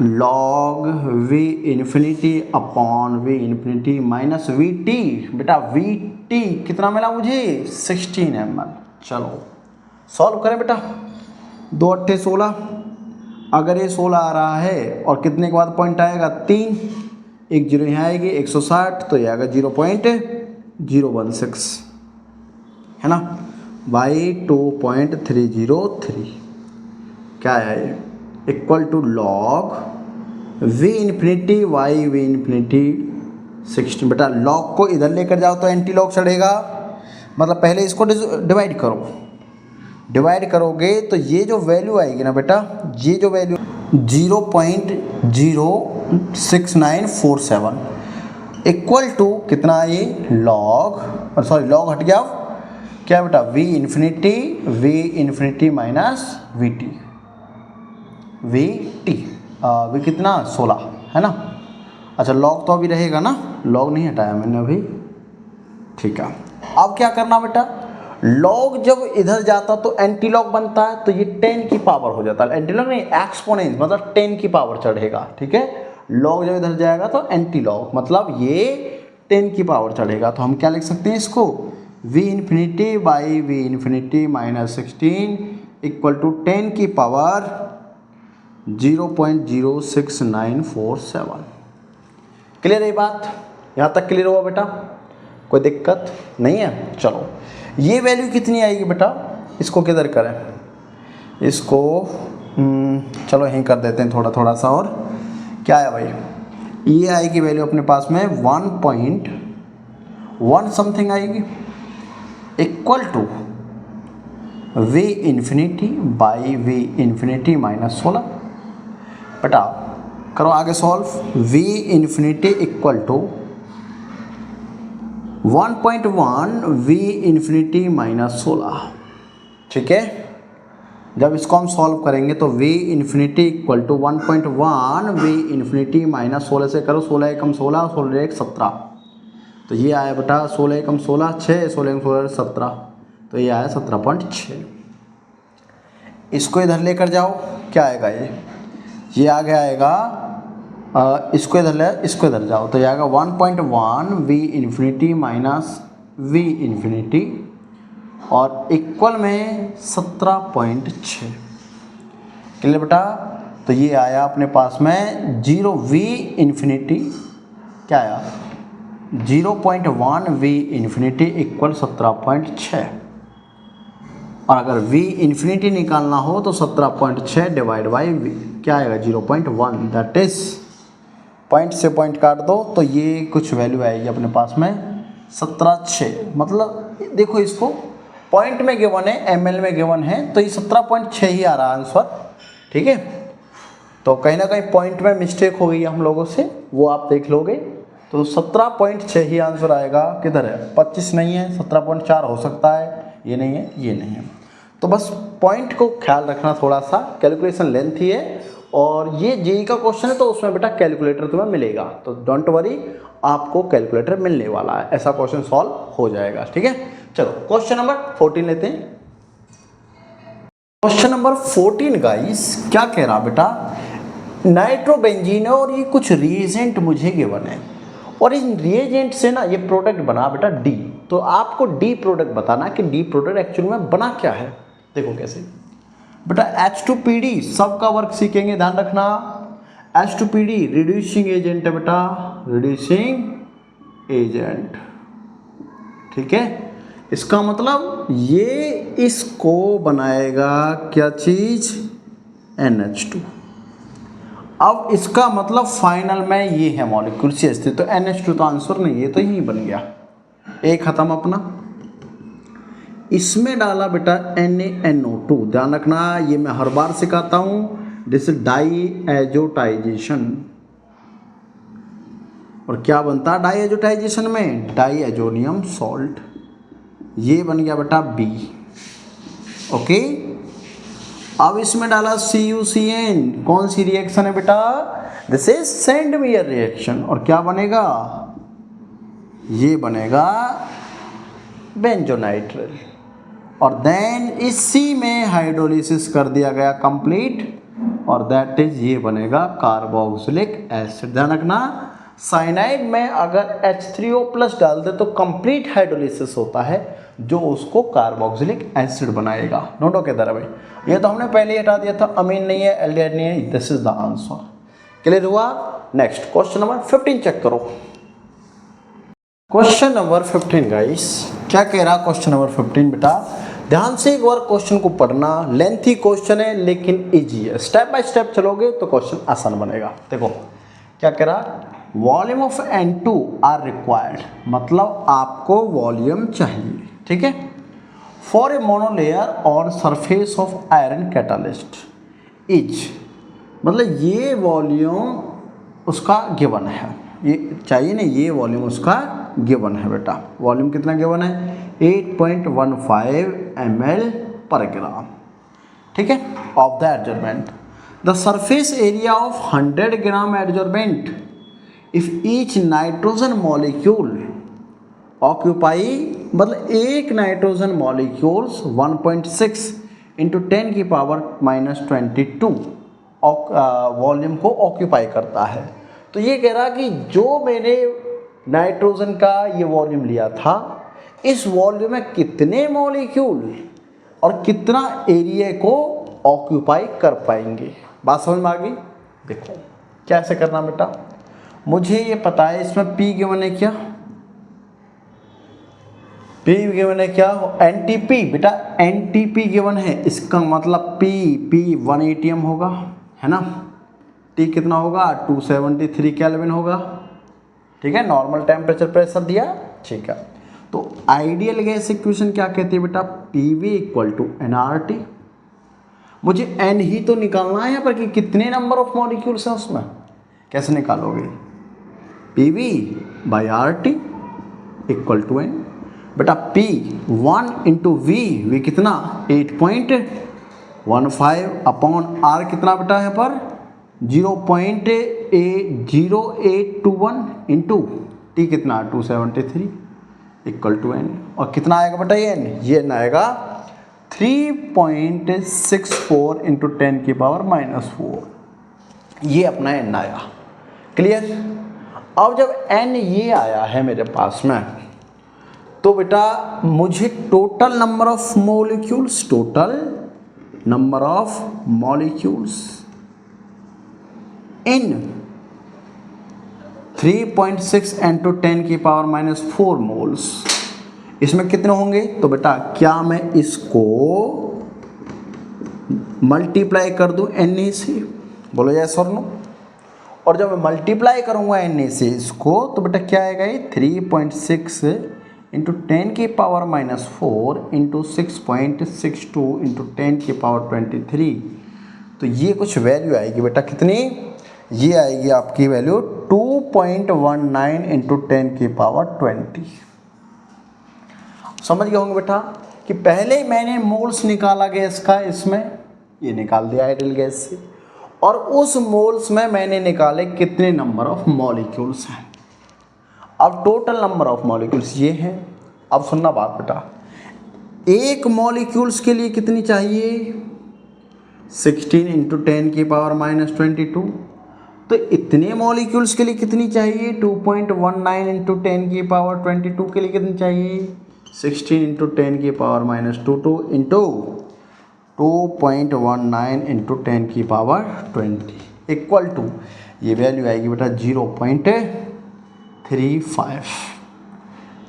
log V infinity upon V infinity minus VT। बेटा VT कितना मिला मुझे, 16 ml। चलो सॉल्व करें बेटा, 2 8 16, अगर ये 16 आ रहा है और कितने के बाद पॉइंट आएगा 3, एक जीरो यहाँ आएगी 160, तो ये आएगा 0.016 है ना, बाई 2.303 क्या है ये, equal to log V infinity by V infinity 16। बेटा लॉग को इधर लेकर जाओ तो एंटी लॉग चढ़ेगा, मतलब पहले इसको डिवाइड करो, डिवाइड करोगे तो ये जो वैल्यू आएगी ना बेटा, ये जो वैल्यू 0.06947 इक्वल टू कितना है ये, लॉग, सॉरी लॉग हट गया, क्या बेटा V infinity minus VT, VT V कितना 16 है ना। अच्छा लॉग तो अभी रहेगा ना, लॉग नहीं हटाया मैंने अभी, ठीक है। अब क्या करना बेटा, लॉग जब इधर जाता तो एंटी लॉग बनता है, तो ये 10 की पावर हो जाता है, एंटी लॉग नहीं एक्सपोनेंस, मतलब 10 की पावर चढ़ेगा, ठीक है। लॉग जब इधर जाएगा तो एंटी लॉग, मतलब ये 10 की पावर चढ़ेगा, तो हम क्या लिख सकते हैं इसको, V infinity by V infinity minus 16 equal to 10 की पावर 0.06947। क्लियर है ये बात, यहाँ तक क्लियर हुआ बेटा, कोई दिक्कत नहीं है। चलो ये वैल्यू कितनी आएगी बेटा, इसको किधर करें, इसको चलो यहीं कर देते हैं थोड़ा थोड़ा सा, और क्या है भाई, ये आएगी वैल्यू अपने पास में 1.1 समथिंग आएगी, equal to V infinity by V infinity minus 16। बेटा करो आगे solve, V infinity equal to 1.1 V infinity minus 16, ठीक है। जब इसको हम सॉल्व करेंगे तो v infinity equal to 1.1 v infinity minus 16 से करो, 16 एकम 16, 16 एक 17, तो ये आया बेटा 16 एकम 16 6, 16 एकम 16 17, तो ये आया 17.6। इसको इधर लेकर जाओ, क्या आएगा ये आगे आएगा, इसको इधर ले, इसको इधर जाओ तो ये आएगा 1.1 v infinity minus v infinity और इक्वल में 17.6। क्लियर बेटा? तो ये आया अपने पास में 0 v इन्फिनिटी, क्या आया 0.1 v इन्फिनिटी इक्वल 17.6, और अगर v इन्फिनिटी निकालना हो तो 17.6 डिवाइड बाई क्या आएगा 0.1, दैट इज पॉइंट से पॉइंट काट दो तो ये कुछ वैल्यू आएगी अपने पास में 17.6। मतलब देखो इसको पॉइंट में गिवन है, ml में गिवन है, तो ये 17.6 ही आ रहा आंसर। ठीक है, तो कहीं ना कहीं पॉइंट में मिस्टेक हो गई हम लोगों से, वो आप देख लोगे, तो 17.6 ही आंसर आएगा। किधर है 25 नहीं है, 17.4 हो सकता है, ये नहीं है, ये नहीं है। तो बस पॉइंट को ख्याल रखना थोड़ा सा, कैलकुलेशन लेंथ ही है, और ये जेई का क्वेश्चन है तो उसमें बेटा कैलकुलेटर तुम्हें मिलेगा, तो डोंट वरी, आपको कैलकुलेटर मिलने वाला है, ऐसा क्वेश्चन सॉल्व हो जाएगा। ठीक है, चलो क्वेश्चन नंबर 14 लेते हैं। क्वेश्चन नंबर 14 गाइस क्या कह रहा बेटा, नाइट्रोबेंजीन है और ये कुछ रिएजेंट मुझे गिवन है, और इन रिएजेंट से ना ये प्रोडक्ट बना बेटा डी, तो आपको डी प्रोडक्ट बताना कि डी प्रोडक्ट एक्चुअल में बना क्या है। देखो कैसे बेटा, H2PD सबका वर्क सीखेंगे, ध्यान रखना। H2PD रिड्यूसिंग एजेंट है बेटा, रिड्यूसिंग एजेंट। ठीक है, इसका मतलब ये इसको बनाएगा क्या चीज, NH2। अब इसका मतलब फाइनल में ये है मॉलिक्यूल सी स्थित, तो NH2 तो आंसर नहीं, ये तो यही बन गया, एक खत्म अपना। इसमें डाला बेटा NaNO2, ध्यान रखना, ये मैं हर बार सिखाता हूं, दिस डाई एजोटाइजेशन। और क्या बनता है डाई एजोटाइजेशन में, डाई एजोनियम सॉल्ट, ये बन गया बेटा B। ओके, अब इसमें डाला CuCN, कौन सी रिएक्शन है बेटा, दिस इज सेंडमेयर रिएक्शन, और क्या बनेगा, ये बनेगा बेंजोनाइट्रिल, और देन इसी में हाइड्रोलिसिस कर दिया गया कंप्लीट, और दैट इज ये बनेगा कार्बोक्सिलिक एसिड। ध्यान रखना, साइनाइड में अगर H3O+ डाल दे तो कंप्लीट हाइड्रोलिसिस होता है, जो उसको कार्बोक्सिलिक एसिड बनाएगा। नोटो के तरह भाई, ये तो हमने पहले ही हटा दिया था, अमीन नहीं है, एल्डिहाइड नहीं है, this is the answer. Clear हुआ? नेक्स्ट क्वेश्चन नंबर 15 चेक करो। क्वेश्चन नंबर 15 गाइस क्या कह रहा, क्वेश्चन नंबर 15 बेटा ध्यान से एक बार क्वेश्चन को पढ़ना, लेंथी क्वेश्चन है लेकिन इजी है, स्टेप बाय स्टेप चलोगे तो क्वेश्चन आसान बनेगा। देखो क्या कह रहा, volume of N2 are required, मतलब आपको वॉल्यूम चाहिए। ठीक है, for a monolayer on surface of iron catalyst is, मतलब ये वॉल्यूम उसका गिवन है, ये चाहिए ना, ये वॉल्यूम उसका गिवन है बेटा। वॉल्यूम कितना गिवन है, 8.15 ml पर ग्राम। ठीक है, of the adsorbent, the surface area of 100 gram adsorbent if each nitrogen molecule occupy, मतलब एक नाइट्रोजन मॉलिक्यूल्स 1.6 इंटू 10 की पावर -22 वॉल्यूम को ऑक्यूपाई करता है। तो ये कह रहा कि जो मैंने नाइट्रोजन का ये वॉल्यूम लिया था, इस वॉल्यूम में कितने मॉलिक्यूल और कितना एरिया को ऑक्यूपाई कर पाएंगे। बात समझ में आ गई? देखो कैसे करना बेटा, मुझे ये पता है इसमें P गिवन है, क्या P गिवन है, क्या NTP बेटा, NTP गिवन है, इसका मतलब P 1 ATM होगा, है ना। T कितना होगा, 273 केल्विन होगा। ठीक है, नॉर्मल टेम्परेचर प्रेशर दिया। ठीक है, तो आइडियल गैस इक्वेशन क्या कहती है बेटा, PV इक्वल टू nRT। मुझे N ही तो निकालना है यहाँ पर कि कितने नंबर ऑफ मॉलिक्यूल्स हैं उसमें, कैसे निकालोगे, PV by RT equal to N। बेटा P 1 इंटू V कितना, 15 अपॉन आर कितना बेटा यहाँ पर 0.0821 इंटू टी कितना 273 इक्वल टू एन, और कितना आएगा बेटा ये एन आएगा 3.64 इंटू 10 की पावर -4, ये अपना एन आया। क्लियर। अब जब एन ये आया है मेरे पास में, तो बेटा मुझे total number of molecules in 3.6 into 10 की पावर -4 मोल्स, इसमें कितने होंगे? तो बेटा क्या मैं इसको मल्टीप्लाई कर दूं Na से? बोलो यस और नो। और जब मैं मल्टीप्लाई करूंगा Na से इसको, तो बेटा क्या आएगा ये 3.6 इंटू 10 की पावर -4 इंटू 6.62 इंटू 10 की पावर 23, तो ये कुछ वैल्यू आएगी बेटा कितनी? ये आएगी आपकी वैल्यू 2.19 इंटू 10 की पावर 20। समझ गए होंगे बेटा कि पहले मैंने मोल्स निकाला गैस का, इसमें ये निकाल दिया आइडियल गैस से, और उस मोल्स में मैंने निकाले कितने नंबर ऑफ मॉलिक्यूल्स हैं। अब टोटल नंबर ऑफ मॉलिक्यूल्स ये हैं। अब सुनना बात बेटा, एक मॉलिक्यूल्स के लिए कितनी चाहिए? 16 इंटू 10 की पावर -22। तो इतने मॉलिक्यूल्स के लिए कितनी चाहिए? 2.19 इंटू 10 की पावर 22 के लिए कितनी चाहिए? 16 इंटू 10 की पावर -22 इंटू 2.19 इंटू 10 की पावर 20 इक्वल टू, ये वैल्यू आएगी बेटा 0.35।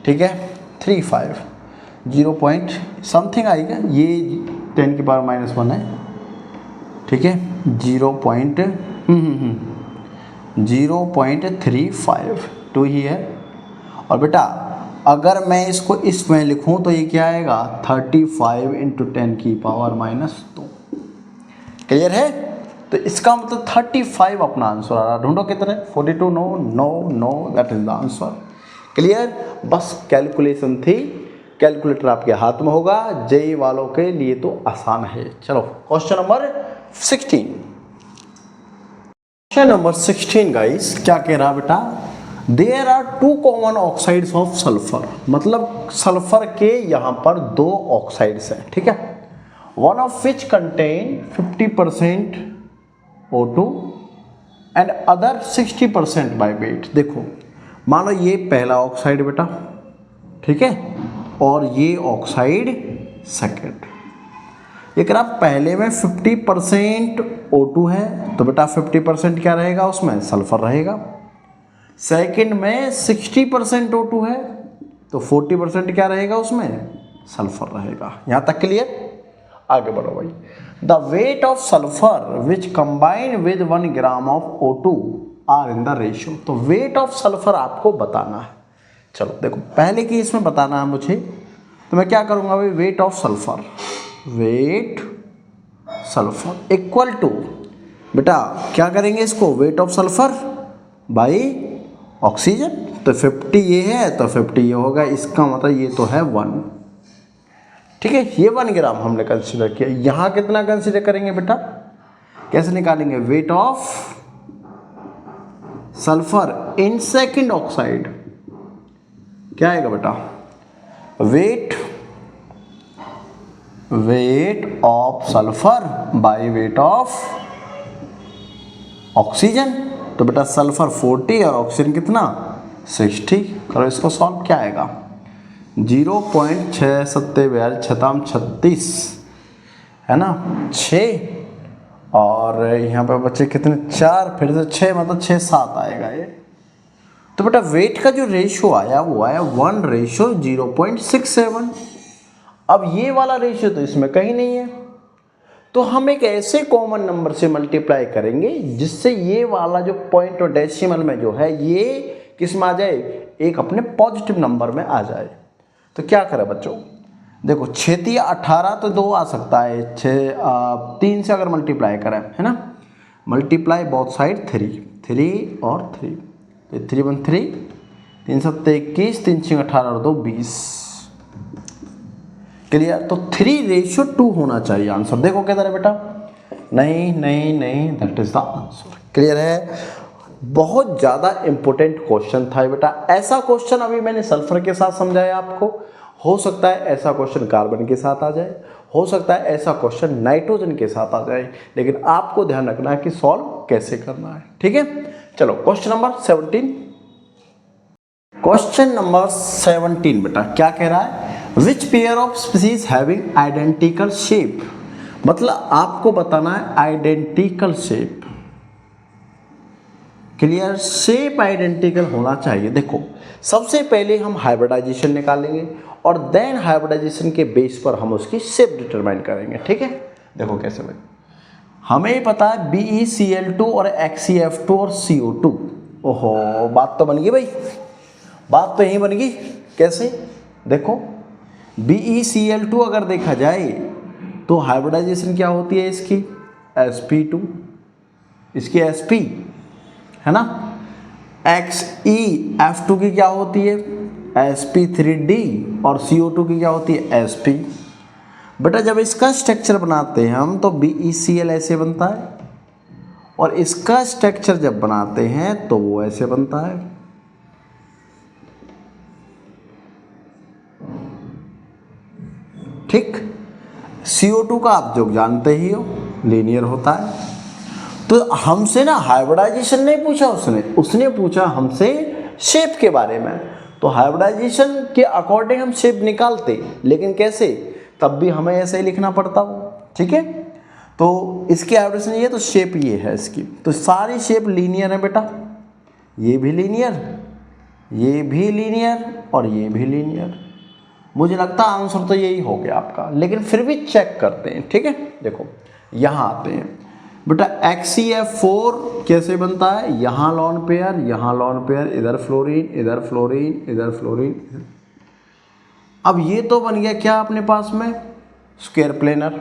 ठीक है, 35 0 पॉइंट समथिंग आएगा, ये 10 की पावर -1 है। ठीक है, 0.35 2 ही है। और बेटा अगर मैं इसको इसमें लिखूं तो ये क्या आएगा? 35 इंटू 10 की पावर -2। क्लियर है? तो इसका मतलब 35 अपना आंसर आ रहा। ढूंढो कितना है? 42। No, that is the answer. Clear. बस कैलकुलेशन थी, कैलकुलेटर आपके हाथ में होगा। जेई वालों के लिए तो आसान है। चलो question number 16। Question number 16 guys क्या कह रहा बेटा? There are 2 common oxides of sulphur, मतलब सल्फर के यहाँ पर 2 ऑक्साइड्स हैं। ठीक है, one of which contain 50% O2 and other 60% by weight. देखो मान लो ये पहला ऑक्साइड बेटा, ठीक है, और ये ऑक्साइड सेकेंड। लेकिन अब पहले में 50% O2 है, तो बेटा 50% क्या रहेगा उसमें? सल्फर रहेगा। सेकंड में 60% O2 है, तो 40% क्या रहेगा उसमें? सल्फर रहेगा। यहां तक क्लियर? आगे बढ़ो भाई। The weight of sulphur which combine with 1 gram of O2 are in the ratio. तो वेट ऑफ सल्फर आपको बताना है। चलो देखो, पहले की इसमें बताना है मुझे, तो मैं क्या करूंगा भाई? Weight of sulphur equal to, बेटा क्या करेंगे इसको? Weight of sulphur by oxygen. तो 50 ये है तो 50 ये होगा, इसका मतलब ये तो है 1। ठीक है, ये 1 ग्राम हमने कंसीडर किया। यहाँ कितना कंसीडर करेंगे बेटा? कैसे निकालेंगे? Wait of sulphur in second oxide क्या आएगा बेटा? Wait of sulphur by weight of oxygen. तो बेटा सल्फर 40 और ऑक्सीजन कितना? 60। करो इसको सॉल्व, क्या आएगा? 0.6 है ना, 6 और यहाँ पे बच्चे कितने? 4, फिर से 6, मतलब 6-7 आएगा ये। तो बेटा वेट का जो रेशियो आया वो आया 1:0.67। अब ये वाला रेशियो तो इसमें कहीं नहीं है, तो हम एक ऐसे कॉमन नंबर से मल्टीप्लाई करेंगे जिससे ये वाला जो पॉइंट और डेसिमल में जो है ये किस में आ जाए? एक अपने पॉजिटिव नंबर में आ जाए। तो क्या करें बच्चों? देखो 6 18 तो 2 आ सकता है, 3 से अगर मल्टीप्लाई करें, है ना, मल्टीप्लाई बोथ साइड 3 और 3, 3 1 3, 3 7 21, 3 6 18 और 2 20। क्लियर। तो 3:2 होना चाहिए आंसर। देखो किधर है बेटा, नहीं नहीं नहीं, that is the answer. Clear है। बहुत ज़्यादा इंपॉर्टेंट क्वेश्चन था बेटा। ऐसा क्वेश्चन अभी मैंने सल्फर के साथ समझाया आपको, हो सकता है ऐसा क्वेश्चन कार्बन के साथ आ जाए, हो सकता है ऐसा क्वेश्चन नाइट्रोजन के साथ आ जाए, लेकिन आपको ध्यान रखना है कि सॉल्व कैसे करना है। ठीक है, चलो क्वेश्चन नंबर 17। क्वेश्चन नंबर 17 बेटा क्या कह रहा है, which pair of species having identical shape. मतलब आपको बताना है identical shape. Clear, shape identical होना चाहिए। देखो सबसे पहले हम हाइब्रिडाइजेशन निकालेंगे और देन हाइब्रिडाइजेशन के बेस पर हम उसकी शेप डिटरमाइन करेंगे। ठीक है, देखो कैसे भाई, हमें पता है BeCl2 और HCF2 और CO2। ओहो, बात तो बन गई भाई, बात तो यहीं बन गई। कैसे, देखो BeCl2 अगर देखा जाए तो हाइब्रिडाइजेशन क्या होती है इसकी, sp2, इसकी sp है ना। HeF2 की क्या होती है, sp3d, और CO2 की क्या होती है, sp। बेटा जब इसका स्ट्रक्चर बनाते हैं हम तो BeCl ऐसे बनता है, और इसका स्ट्रक्चर जब बनाते हैं तो वो ऐसे बनता है। ठीक, CO2 का आप जो जानते ही हो लीनियर होता है। तो हमसे ना हाइब्रिडाइजेशन नहीं पूछा उसने पूछा हमसे शेप के बारे में। तो हाइब्रिडाइजेशन के अकॉर्डिंग हम शेप निकालते, लेकिन कैसे, तब भी हमें ऐसे ही लिखना पड़ता हो। ठीक है, तो इसकी हाइब्रिडेशन ये, तो शेप ये है इसकी। तो सारी शेप लीनियर है बेटा, ये भी लीनियर, ये भी लीनियर और ये भी लीनियर। मुझे लगता है आंसर तो यही हो गया आपका, लेकिन फिर भी चेक करते हैं। ठीक है, देखो यहाँ आते हैं बेटा, HCF4 कैसे बनता है, यहाँ लॉन पेयर, यहाँ लॉन पेयर, इधर फ्लोरीन, इधर फ्लोरीन, इधर फ्लोरीन। अब ये तो बन गया क्या अपने पास में, स्क्वायर प्लेनर,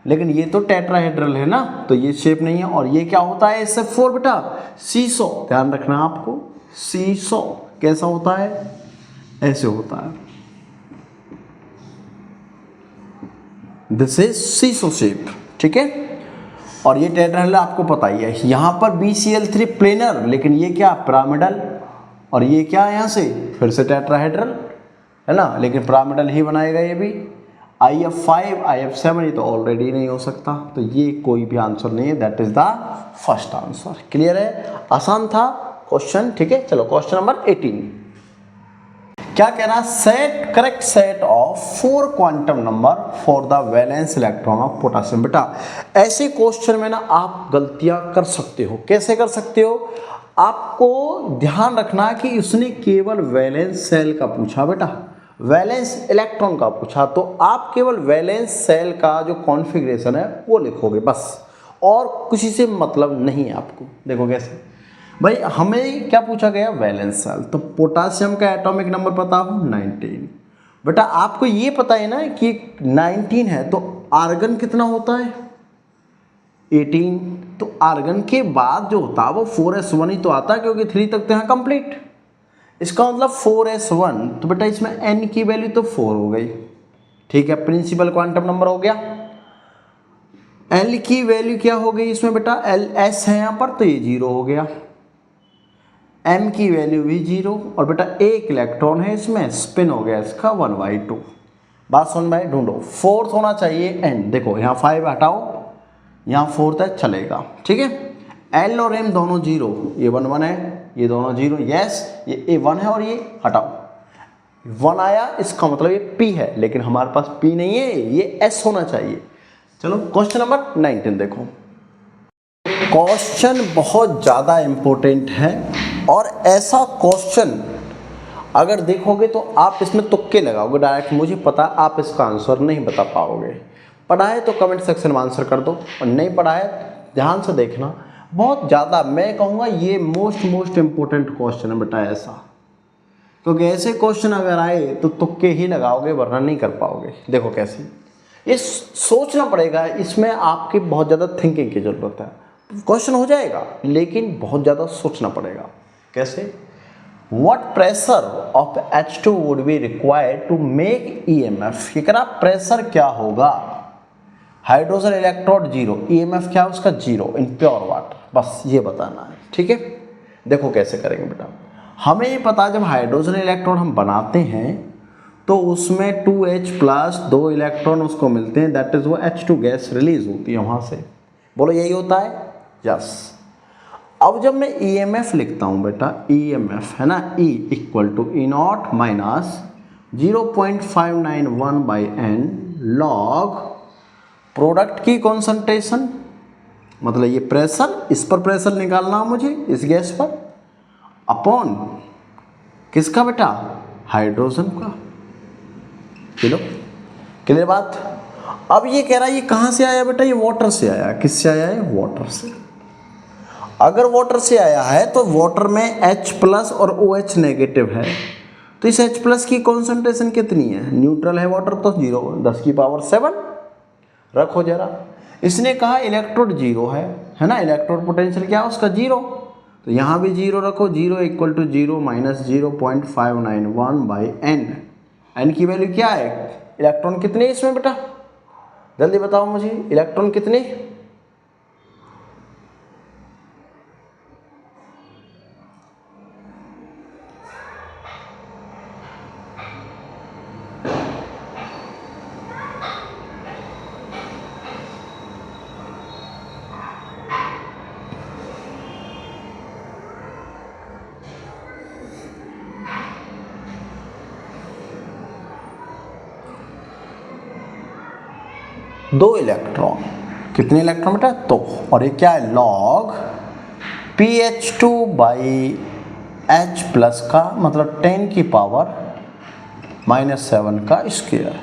लेकिन ये तो टेट्राहेड्रल है ना, तो ये शेप नहीं है। और ये क्या होता है SF4 बेटा, सीसो। ध्यान रखना आपको, सीसो कैसा होता है, ऐसे होता है। This is seesaw shape. ठीक है, और ये टेट्राहेड्रल आपको पता ही है। यहाँ पर BCl3 प्लेनर, लेकिन ये क्या पिरामिडल, और ये क्या यहाँ से फिर से टेट्राहेड्रल है ना, लेकिन पिरामिडल ही बनाएगा ये भी। IF5 IF7 ये तो ऑलरेडी नहीं हो सकता, तो ये कोई भी आंसर नहीं है, that is the first answer. Clear है, आसान था क्वेश्चन। ठीक है, चलो क्वेश्चन नंबर 18 क्या कह रहा है, set correct set of 4 quantum number for the valence electron of potassium. बेटा ऐसे क्वेश्चन में ना आप गलतियां कर सकते हो। कैसे कर सकते हो, आपको ध्यान रखना कि उसने केवल वैलेंस सेल का पूछा बेटा, वैलेंस इलेक्ट्रॉन का पूछा, तो आप केवल वैलेंस सेल का जो कॉन्फ़िगरेशन है वो लिखोगे बस, और किसी से मतलब नहीं है आपको। देखो कैसे भाई, हमें क्या पूछा गया, वैलेंस सेल, तो पोटासियम का एटॉमिक नंबर पता हो 19। बेटा आपको ये पता है ना कि 19 है, तो आर्गन कितना होता है 18। तो आर्गन के बाद जो होता है वो 4s1 ही तो आता है, क्योंकि 3 तक तो यहाँ कंप्लीट। इसका मतलब 4s1, तो बेटा इसमें n की वैल्यू तो 4 हो गई। ठीक है, प्रिंसिपल क्वांटम नंबर हो गया। l की वैल्यू क्या हो गई इसमें बेटा, ls है यहाँ पर, तो ये 0 हो गया। m की वैल्यू भी 0, और बेटा एक इलेक्ट्रॉन है इसमें, स्पिन हो गया इसका 1/2। बात समझ में ढूंढो, फोर्थ होना चाहिए n। देखो यहाँ 5 हटाओ, यहाँ 4 तक चलेगा। ठीक है, l और m दोनों 0, ये 1 1 है, ये दोनों 0, यस ये 1 है, और ये हटाओ 1 आया, इसका मतलब ये p है, लेकिन हमारे पास p नहीं है, ये s होना चाहिए। चलो क्वेश्चन नंबर 19 देखो, क्वेश्चन बहुत ज़्यादा इंपॉर्टेंट है, और ऐसा क्वेश्चन अगर देखोगे तो आप इसमें तुक्के लगाओगे डायरेक्ट, मुझे पता आप इसका आंसर नहीं बता पाओगे। पढ़ा है तो कमेंट सेक्शन में आंसर कर दो, और नहीं पढ़ा है ध्यान से देखना। बहुत ज़्यादा मैं कहूँगा ये मोस्ट इम्पोर्टेंट क्वेश्चन है बेटा ऐसा, क्योंकि ऐसे क्वेश्चन अगर आए तो तुक्के ही लगाओगे, वरना नहीं कर पाओगे। देखो कैसे, ये सोचना पड़ेगा, इसमें आपकी बहुत ज़्यादा थिंकिंग की ज़रूरत है। क्वेश्चन हो जाएगा, लेकिन बहुत ज़्यादा सोचना पड़ेगा। कैसे, what pressure of H2 would be required to make EMF। ये कह रहा प्रेशर क्या होगा, हाइड्रोजन इलेक्ट्रोड जीरो, EMF क्या है उसका जीरो इन प्योर वाटर, बस ये बताना है। ठीक है, देखो कैसे करेंगे बेटा। हमें ये पता है जब हाइड्रोजन इलेक्ट्रोड हम बनाते हैं तो उसमें 2H प्लस 2 इलेक्ट्रॉन उसको मिलते हैं, दैट इज वो H2 गैस रिलीज होती है वहाँ से। बोलो यही होता है, यस। अब जब मैं EMF लिखता हूँ बेटा, EMF है ना, E equal to E not minus 0.591/n log product की कॉन्सेंट्रेशन, मतलब ये प्रेशर, इस पर प्रेशर निकालना है मुझे इस गैस पर, अपॉन किसका बेटा, हाइड्रोजन का। चलो क्लियर बात। अब ये कह रहा है ये कहाँ से आया बेटा, ये वाटर से आया। किससे आया है, वाटर से। अगर वाटर से आया है तो वाटर में H प्लस और OH नेगेटिव है, तो इस H प्लस की कॉन्सेंट्रेशन कितनी है, न्यूट्रल है वाटर तो 0, 10⁻7 रखो जरा। इसने कहा इलेक्ट्रोड जीरो है ना, इलेक्ट्रोड पोटेंशियल क्या है उसका जीरो, तो यहाँ भी जीरो रखो, 0 equal to 0 minus 0.591/n। n की वैल्यू क्या है, इलेक्ट्रॉन कितने इसमें बेटा, जल्दी बताओ मुझे, इलेक्ट्रॉन कितने, दो इलेक्ट्रॉन, कितने इलेक्ट्रॉन बेटा, तो, और ये क्या है, लॉग pH2/H प्लस का मतलब 10⁻⁻7 का स्क्वायर।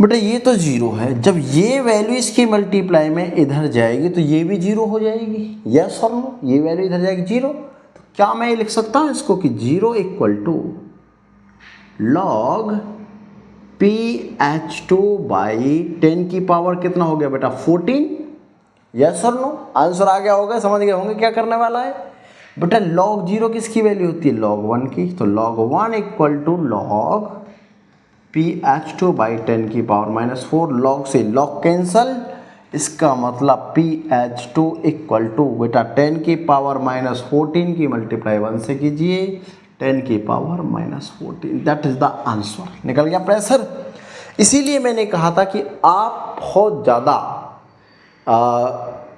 बेटा ये तो जीरो है, जब ये वैल्यू इसकी मल्टीप्लाई में इधर जाएगी तो ये भी जीरो हो जाएगी, यस और नो, ये वैल्यू इधर जाएगी जीरो, तो क्या मैं ये लिख सकता हूँ इसको कि 0 इक्वल टू लॉग pH2/10 की पावर कितना हो गया बेटा, 14, यस और नो, आंसर आ गया होगा, समझ गए होंगे क्या करने वाला है बेटा। लॉग 0 किसकी वैल्यू होती है, log 1 की, तो log 1 equal to log pH2/10 की पावर -4, लॉग से लॉग कैंसल, इसका मतलब pH2 इक्वल टू बेटा 10 की पावर -14 की मल्टीप्लाई 1 से कीजिए, 10 की power -14, that is the answer. निकल गया प्रेशर। इसीलिए मैंने कहा था कि आप बहुत ज़्यादा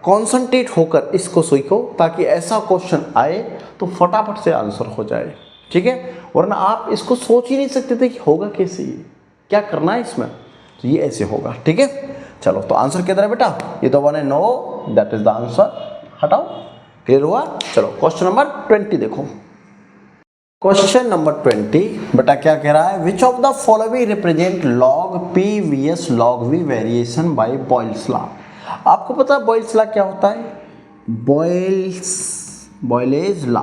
कॉन्सेंट्रेट होकर इसको सीखो, ताकि ऐसा क्वेश्चन आए तो फटाफट से आंसर हो जाए, ठीक है, वरना आप इसको सोच ही नहीं सकते थे कि होगा कैसे, ये क्या करना है इसमें, तो ये ऐसे होगा, ठीक है। चलो तो आंसर किधर है बेटा, ये तो 1 है, no, that is the answer, हटाओ, क्लियर हुआ। चलो क्वेश्चन नंबर 20 देखो। क्वेश्चन नंबर 20 बेटा क्या कह रहा है, which of the following represent log PVS log V variation by Boyle's law. आपको पता है बॉयल्स लॉ क्या होता है, बॉयलेज लॉ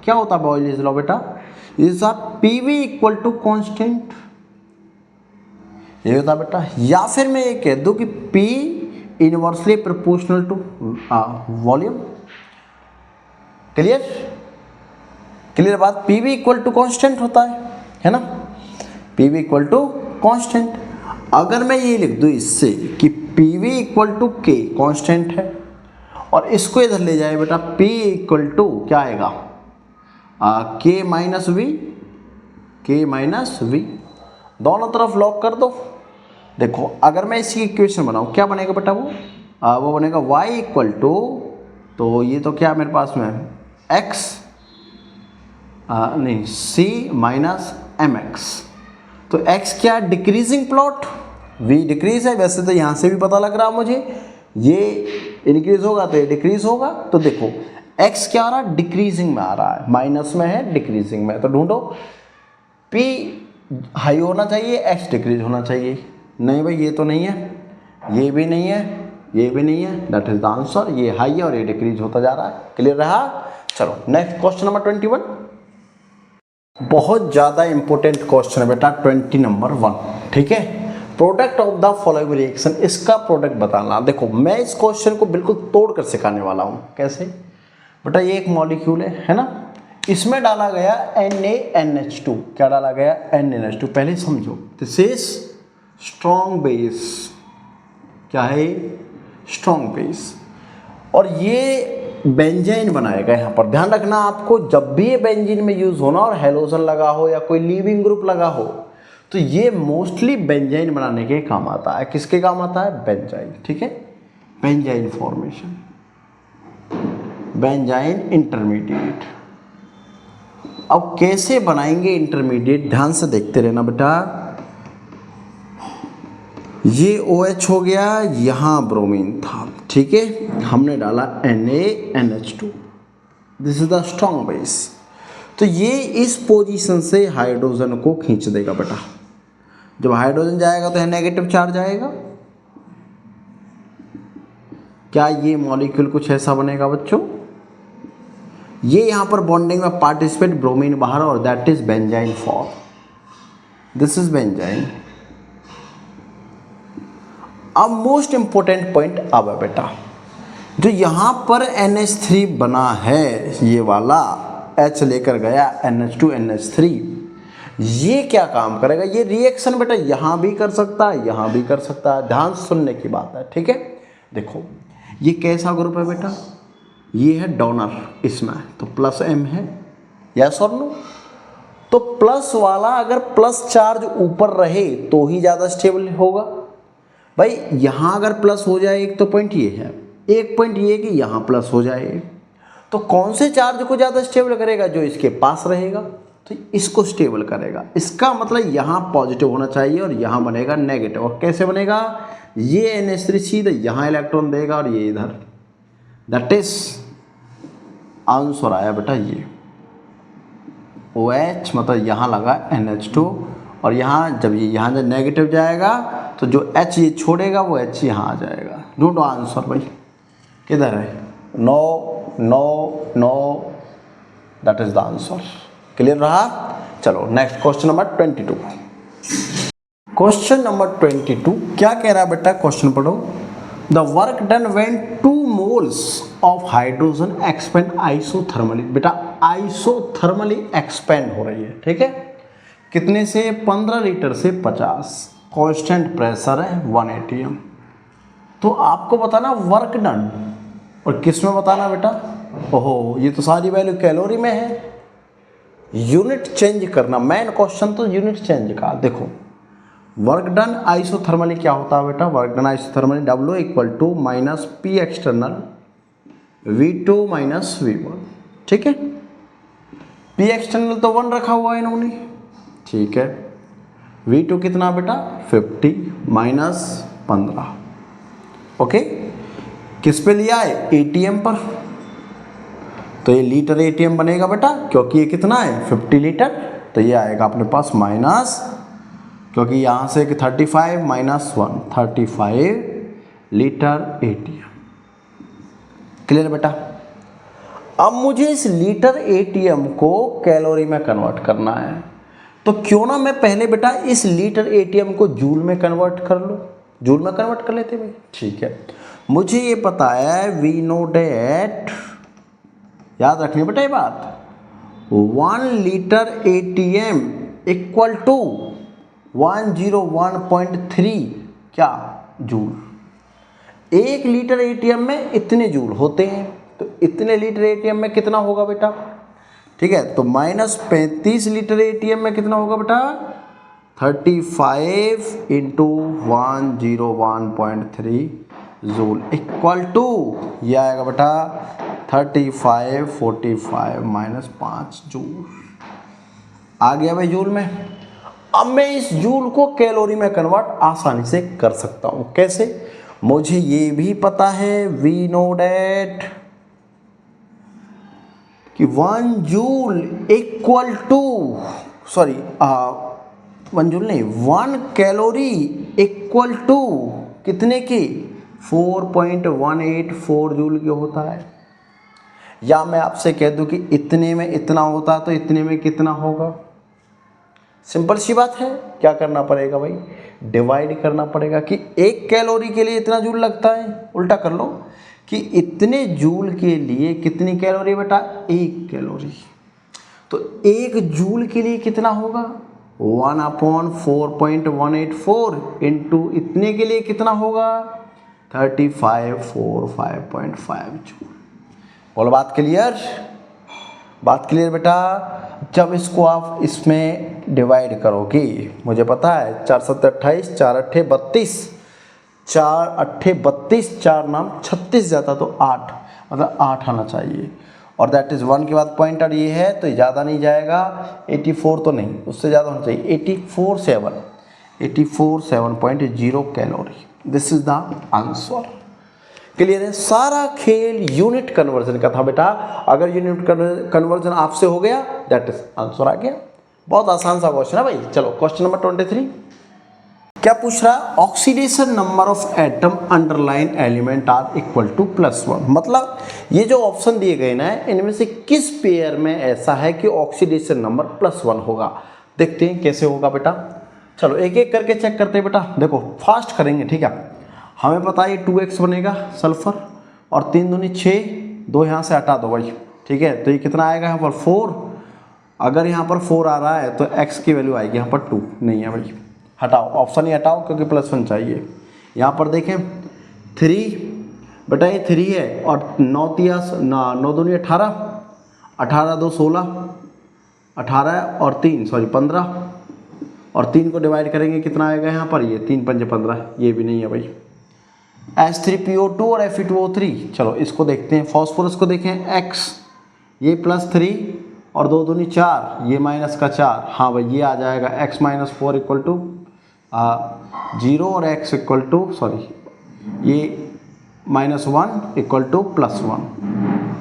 क्या होता है, बॉयलेज लॉ बेटा is a PV equal to constant, ये होता बेटा, या फिर मैं ये कह दूं कि P inversely proportional to volume. Clear बात, PV इक्वल टू कॉन्स्टेंट होता है ना, PV इक्वल टू कॉन्स्टेंट। अगर मैं ये लिख दूं इससे कि PV equal to K constant है, और इसको इधर ले जाए बेटा, P इक्वल टू क्या आएगा, K माइनस V, दोनों तरफ लॉक कर दो। देखो अगर मैं इसकी इक्वेशन बनाऊं क्या बनेगा बेटा, वो बनेगा y इक्वल टू, तो ये तो क्या मेरे पास में x नहीं c माइनस mx, तो x क्या डिक्रीजिंग प्लॉट, v डिक्रीज है, वैसे तो यहाँ से भी पता लग रहा है मुझे, ये इंक्रीज होगा तो ये डिक्रीज होगा, तो देखो x क्या आ रहा है, डिक्रीजिंग में आ रहा है, माइनस में है डिक्रीजिंग में, तो ढूंढो p हाई होना चाहिए, x डिक्रीज होना चाहिए, नहीं भाई ये तो नहीं है, ये भी नहीं है, ये भी नहीं है, दैट इज द आंसर, ये हाई है और ये डिक्रीज होता जा रहा है, क्लियर रहा। चलो नेक्स्ट क्वेश्चन नंबर 21, बहुत ज़्यादा इंपॉर्टेंट क्वेश्चन है बेटा 20 नंबर 1, ठीक है, product of the following reaction, इसका प्रोडक्ट बताना। देखो मैं इस क्वेश्चन को बिल्कुल तोड़ कर सिखाने वाला हूँ, कैसे बेटा, ये एक मॉलिक्यूल है ना, इसमें डाला गया NaNH2। क्या डाला गया? NaNH2। पहले समझो, दिस इज स्ट्रॉन्ग बेस। क्या है? Strong base. और ये बेंजीन बनाएगा। यहाँ पर ध्यान रखना आपको, जब भी ये बेंजीन में यूज होना और हेलोजन लगा हो या कोई लीविंग ग्रुप लगा हो, तो ये मोस्टली बेंजीन बनाने के काम आता है। किसके काम आता है? बेंजीन। ठीक है, बेंजीन फॉर्मेशन, बेंजीन इंटरमीडिएट। अब कैसे बनाएंगे इंटरमीडिएट, ध्यान से देखते रहना बेटा। ये OH हो गया, यहाँ ब्रोमीन था। ठीक है, हमने डाला NaNH2। This is the strong base. तो ये इस पोजीशन से हाइड्रोजन को खींच देगा बेटा। जब हाइड्रोजन जाएगा तो नेगेटिव चार्ज आएगा। क्या ये मॉलिक्यूल कुछ ऐसा बनेगा बच्चों? ये यहां पर बॉन्डिंग में पार्टिसिपेट, ब्रोमीन बाहर, और that is benzene form. This is benzene. अब मोस्ट इंपोर्टेंट पॉइंट अब है बेटा, जो यहां पर NH3 बना है, ये वाला H लेकर गया NH2 NH3, ये क्या काम करेगा? ये रिएक्शन बेटा यहां भी कर सकता है, यहां भी कर सकता है। ध्यान सुनने की बात है। ठीक है, देखो ये कैसा ग्रुप है बेटा? ये है डोनर, इसमें तो +M है, यस और नो? तो प्लस वाला अगर प्लस चार्ज ऊपर रहे तो ही ज़्यादा स्टेबल होगा भाई। यहाँ अगर प्लस हो जाए, एक तो पॉइंट ये है, एक पॉइंट ये है कि यहाँ प्लस हो जाए, तो कौन से चार्ज को ज़्यादा स्टेबल करेगा? जो इसके पास रहेगा, तो इसको स्टेबल करेगा। इसका मतलब यहाँ पॉजिटिव होना चाहिए और यहाँ बनेगा नेगेटिव। और कैसे बनेगा? ये NH3 सीधे यहाँ इलेक्ट्रॉन देगा और ये इधर। दैट इज आंसर आया बेटा ये OH, मतलब यहाँ लगा NH2, और यहाँ जब ये यहाँ जब नेगेटिव जाएगा तो जो H ये छोड़ेगा वो H यहाँ आ जाएगा। ढूंढो आंसर भाई, किधर है? No no no, that is the answer. Clear रहा? चलो next question number 22। Question number 22 क्या कह रहा है बेटा? क्वेश्चन पढ़ो। The work done when 2 moles of hydrogen expand isothermally. बेटा आइसोथर्मली एक्सपेंड हो रही है। ठीक है, कितने से? 15 लीटर से 50। कांस्टेंट प्रेशर है 1 atm। तो आपको बताना वर्क डन, और किस में बताना बेटा? ओहो, ये तो सारी वैल्यू कैलोरी में है। यूनिट चेंज करना, मेन क्वेश्चन तो यूनिट चेंज का। देखो वर्क डन आइसोथर्मली क्या होता है बेटा? Work done isothermally W = -P external V2 - V1। ठीक है, P एक्सटर्नल तो 1 रखा हुआ है इन्होंने। ठीक है, V2 कितना बेटा? 50 - 15। ओके, किस पे लिया है? ATM पर। तो ये लीटर ATM बनेगा बेटा, क्योंकि ये कितना है? 50 लीटर। तो ये आएगा अपने पास माइनस, क्योंकि यहाँ से 35 - 1, 35 लीटर ATM। क्लियर बेटा? अब मुझे इस लीटर ATM को कैलोरी में कन्वर्ट करना है, तो क्यों ना मैं पहले बेटा इस लीटर ATM को जूल में कन्वर्ट कर लूँ। जूल में कन्वर्ट कर लेते भाई। ठीक है, मुझे ये पता है वी नो डेट, याद रखनी बेटा ये बात, 1 लीटर ATM = 101.3 क्या? जूल। 1 लीटर ATM में इतने जूल होते हैं, तो इतने लीटर ATM में कितना होगा बेटा? ठीक है, तो -35 लीटर ATM में कितना होगा बेटा? 35 × 101.3 जूल = ये आएगा बेटा 35 45 - 5 जूल। आ गया भाई जूल में। अब मैं इस जूल को कैलोरी में कन्वर्ट आसानी से कर सकता हूं। कैसे? मुझे ये भी पता है वी नो डेट कि 1 जूल सॉरी 1 जूल नहीं, 1 कैलोरी = कितने की? 4.184 जूल की होता है। या मैं आपसे कह दूं कि इतने में इतना होता है तो इतने में कितना होगा? सिंपल सी बात है। क्या करना पड़ेगा भाई? डिवाइड करना पड़ेगा कि 1 कैलोरी के लिए इतना जूल लगता है। उल्टा कर लो कि इतने जूल के लिए कितनी कैलोरी बेटा? 1 कैलोरी। तो 1 जूल के लिए कितना होगा 1/4.184 इंटू इतने के लिए कितना होगा 3545.5 जूल। बोलो बात क्लियर, बात क्लियर बेटा। जब इसको आप इसमें डिवाइड करोगे, मुझे पता है 4 7 28 4 8 32 4 8 32 4 नाम 36 जाता तो 8, मतलब 8 आना चाहिए। और दैट इज़ 1 के बाद पॉइंटर ये है तो ज़्यादा नहीं जाएगा, 84 तो नहीं, उससे ज़्यादा होना चाहिए 84.7 calorie. This is the answer. Clear है। सारा खेल यूनिट कन्वर्जन का था बेटा। अगर यूनिट कन्वर्जन आपसे हो गया दैट इज आंसर आ गया। बहुत आसान सा क्वेश्चन है भाई। चलो क्वेश्चन नंबर 23 क्या पूछ रहा है, oxidation number of atom underline element are equal to +1। मतलब ये जो ऑप्शन दिए गए ना, इनमें से किस पेयर में ऐसा है कि ऑक्सीडेशन नंबर +1 होगा। देखते हैं कैसे होगा बेटा। चलो एक एक करके चेक करते हैं बेटा। देखो फास्ट करेंगे, ठीक है। हमें पता है 2x बनेगा सल्फर, और 3 दूनी 6, 2 यहाँ से हटा दो भाई, ठीक है। तो ये कितना आएगा यहाँ पर 4। अगर यहाँ पर 4 आ रहा है तो x की वैल्यू आएगी यहाँ पर 2 नहीं है भाई, हटाओ, ऑप्शन ही हटाओ क्योंकि +1 चाहिए। यहाँ पर देखें 3 बेटा, ये 3 है, और 9 दूनी 18, 18 2 16, 18 और 3 15, और 3 को डिवाइड करेंगे कितना आएगा यहाँ पर, ये 3 5 15, ये भी नहीं है भाई। H3PO2 और Fe2O3, चलो इसको देखते हैं। फॉस्फोरस को देखें X, ये +3 और 2 दूनी 4, ये -4, हाँ भाई ये आ जाएगा x - 4 इक्वल टू 0 और x इक्वल टू ये -1 इक्वल टू +1।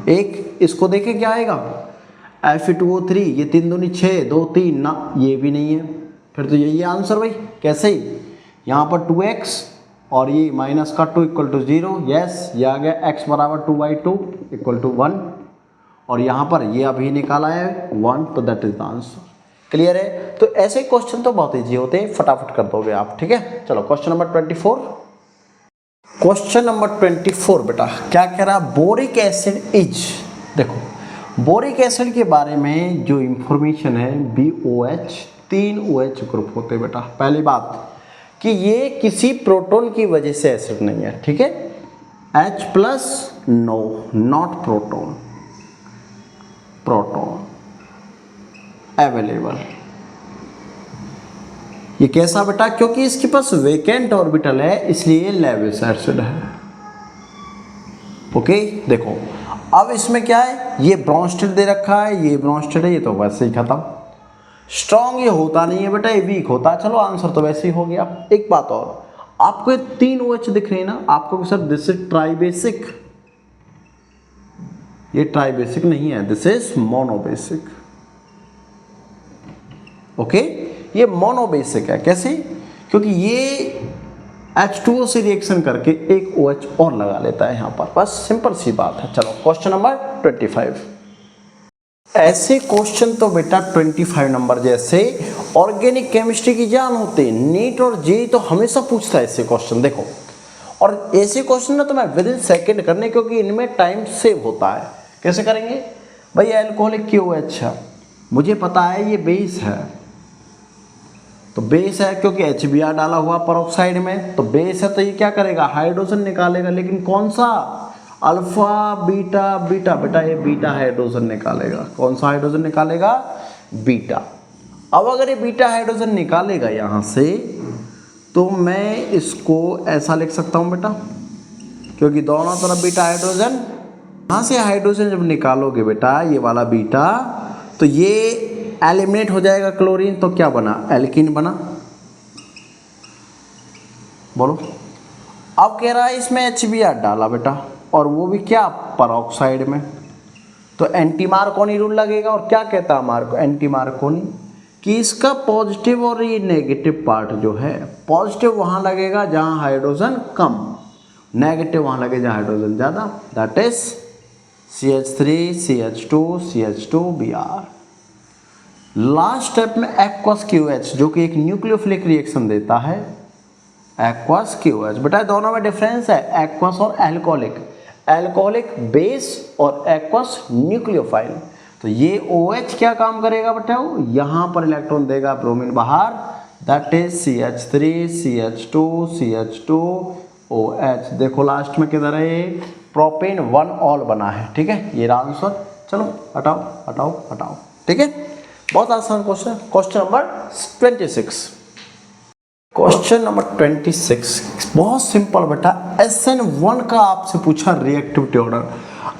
एक इसको देखें क्या आएगा Fe2O3, ये 3 दूनी 6, 2 3 ना, ये भी नहीं है। फिर तो यही आंसर भाई। कैसे ही यहाँ पर 2x और ये -2 इक्वल टू 0, यस ये आ गया x बराबर 2/2 इक्वल टू 1, और यहाँ पर ये अभी निकाला है 1, तो that is the answer. Clear है। तो ऐसे क्वेश्चन तो बहुत ईजी होते हैं, फटाफट कर दोगे आप, ठीक है। चलो क्वेश्चन नंबर 24। क्वेश्चन नंबर 24 बेटा क्या कह रहा, बोरिक एसिड इज, देखो बोरिक एसिड के बारे में जो इंफॉर्मेशन है BOH 3 OH ग्रुप होते हैं बेटा। पहली बात कि ये किसी प्रोटॉन की वजह से एसिड नहीं है, ठीक है। H+ no, not proton, proton available. ये कैसा बेटा, क्योंकि इसके पास वेकेंट ऑर्बिटल है इसलिए लेविस एसिड है। ओके देखो अब इसमें क्या है, ये ब्रॉन्स्टेड दे रखा है, ये ब्रॉन्स्टेड है, ये तो वैसे ही खत्म। स्ट्रॉन्ग ये होता नहीं है बेटा, ये वीक होता है। चलो आंसर तो वैसे ही हो गया। एक बात और, आपको ये 3 OH दिख रही है ना, आपको सर दिस इज ट्राइबेसिक, ये ट्राइबेसिक नहीं है, दिस इज मोनोबेसिक। ओके ये मोनोबेसिक है। कैसे, क्योंकि ये H2O से रिएक्शन करके एक OH और लगा लेता है यहाँ पर, बस सिंपल सी बात है। चलो क्वेश्चन नंबर 25। ऐसे क्वेश्चन तो बेटा 25 नंबर जैसे ऑर्गेनिक केमिस्ट्री की जान होते हैं, नीट और जेईई तो हमेशा पूछता है ऐसे क्वेश्चन। देखो और ऐसे क्वेश्चन ना तो मैं विद इन सेकेंड करने, क्योंकि इनमें टाइम सेव होता है। कैसे करेंगे भाई, एल्कोहलिक KOH है, मुझे पता है ये बेस है, तो बेस है क्योंकि HBr डाला हुआ परऑक्साइड में, तो बेस है तो ये क्या करेगा, हाइड्रोजन निकालेगा। लेकिन कौन सा, अल्फा बीटा बीटा, बेटा ये बीटा हाइड्रोजन निकालेगा। कौन सा हाइड्रोजन निकालेगा, बीटा। अब अगर ये बीटा हाइड्रोजन निकालेगा यहाँ से, तो मैं इसको ऐसा लिख सकता हूँ बेटा, क्योंकि दोनों तरफ बीटा हाइड्रोजन, यहाँ से हाइड्रोजन जब निकालोगे बेटा ये वाला बीटा, तो ये एलिमिनेट हो जाएगा क्लोरीन, तो क्या बना, एल्कीन बना। बोलो अब कह रहा है इसमें HBr डाला बेटा, और वो भी क्या, परऑक्साइड में, तो एंटी मार्कोनी रूल लगेगा। और क्या कहता है एंटी मार्कोनी, कि इसका पॉजिटिव और ये नेगेटिव पार्ट जो है, पॉजिटिव वहाँ लगेगा जहाँ हाइड्रोजन कम, नेगेटिव वहाँ लगे जहाँ हाइड्रोजन ज़्यादा। That is CH3 CH2 CH2 Br। Last step में एक्वस QH जो कि एक न्यूक्लियोफिलिक रिएक्शन देता है, एक्वस QH। बेटा दोनों में डिफरेंस है, एक्वस और एल्कोहलिक, एल्कोहलिक बेस और एक्वस न्यूक्लियोफाइल। तो ये OH क्या काम करेगा बताओ, यहाँ पर इलेक्ट्रॉन देगा ब्रोमीन बाहर, that is CH3 CH2 CH2 OH। देखो लास्ट में किधर है, प्रोपेन 1 ऑल बना है, ठीक है, ये रहा आंसर। चलो हटाओ हटाओ हटाओ, ठीक है, बहुत आसान question. Question number 26, question number 26 बहुत सिंपल बेटा। SN1 का आपसे पूछा रिएक्टिविटी ऑर्डर।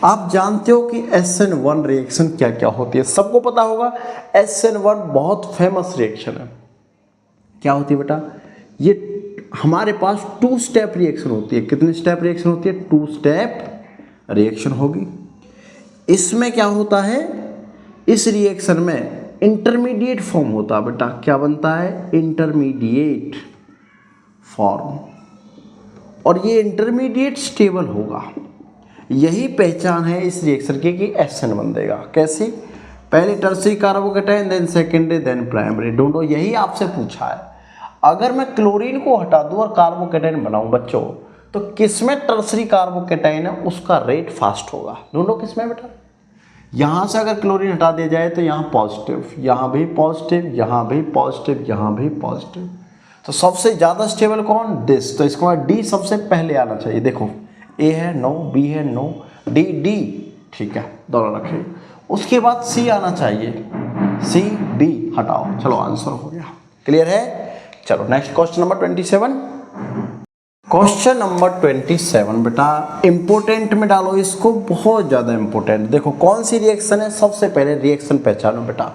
आप जानते हो कि SN1 रिएक्शन क्या क्या होती है, सबको पता होगा। SN1 बहुत फेमस रिएक्शन है। क्या होती है बेटा, ये हमारे पास 2 स्टेप रिएक्शन होती है। कितनी स्टेप रिएक्शन होती है, 2 स्टेप रिएक्शन होगी। इसमें क्या होता है, इस रिएक्शन में इंटरमीडिएट फॉर्म होता है बेटा। क्या बनता है, इंटरमीडिएट फॉर्म, और ये इंटरमीडिएट स्टेबल होगा। यही पहचान है इस रिएक्शन की कि SN1 देगा। कैसे, पहले tertiary carbocation, then secondary, then primary. ढूंढो, यही आपसे पूछा है। अगर मैं क्लोरीन को हटा दूं और कार्बोकेटाइन बनाऊं बच्चों, तो किसमें टर्सरी कार्बोकेटाइन है उसका रेट फास्ट होगा। ढूंढो किसमें बेटा। यहाँ से अगर क्लोरीन हटा दिया जाए तो यहाँ पॉजिटिव, यहाँ भी पॉजिटिव, यहाँ भी पॉजिटिव, यहाँ भी पॉजिटिव। तो सबसे ज़्यादा स्टेबल कौन, दिस। तो इसके बाद डी सबसे पहले आना चाहिए। देखो ए है नो, बी है नो, डी डी, ठीक है, दोनों रखिए। उसके बाद सी आना चाहिए, सी डी हटाओ। चलो आंसर हो गया, क्लियर है। चलो next question number 27। Question number 27 बेटा इंपोर्टेंट में डालो इसको, बहुत ज़्यादा इंपोर्टेंट। देखो कौन सी रिएक्शन है, सबसे पहले रिएक्शन पहचानो बेटा।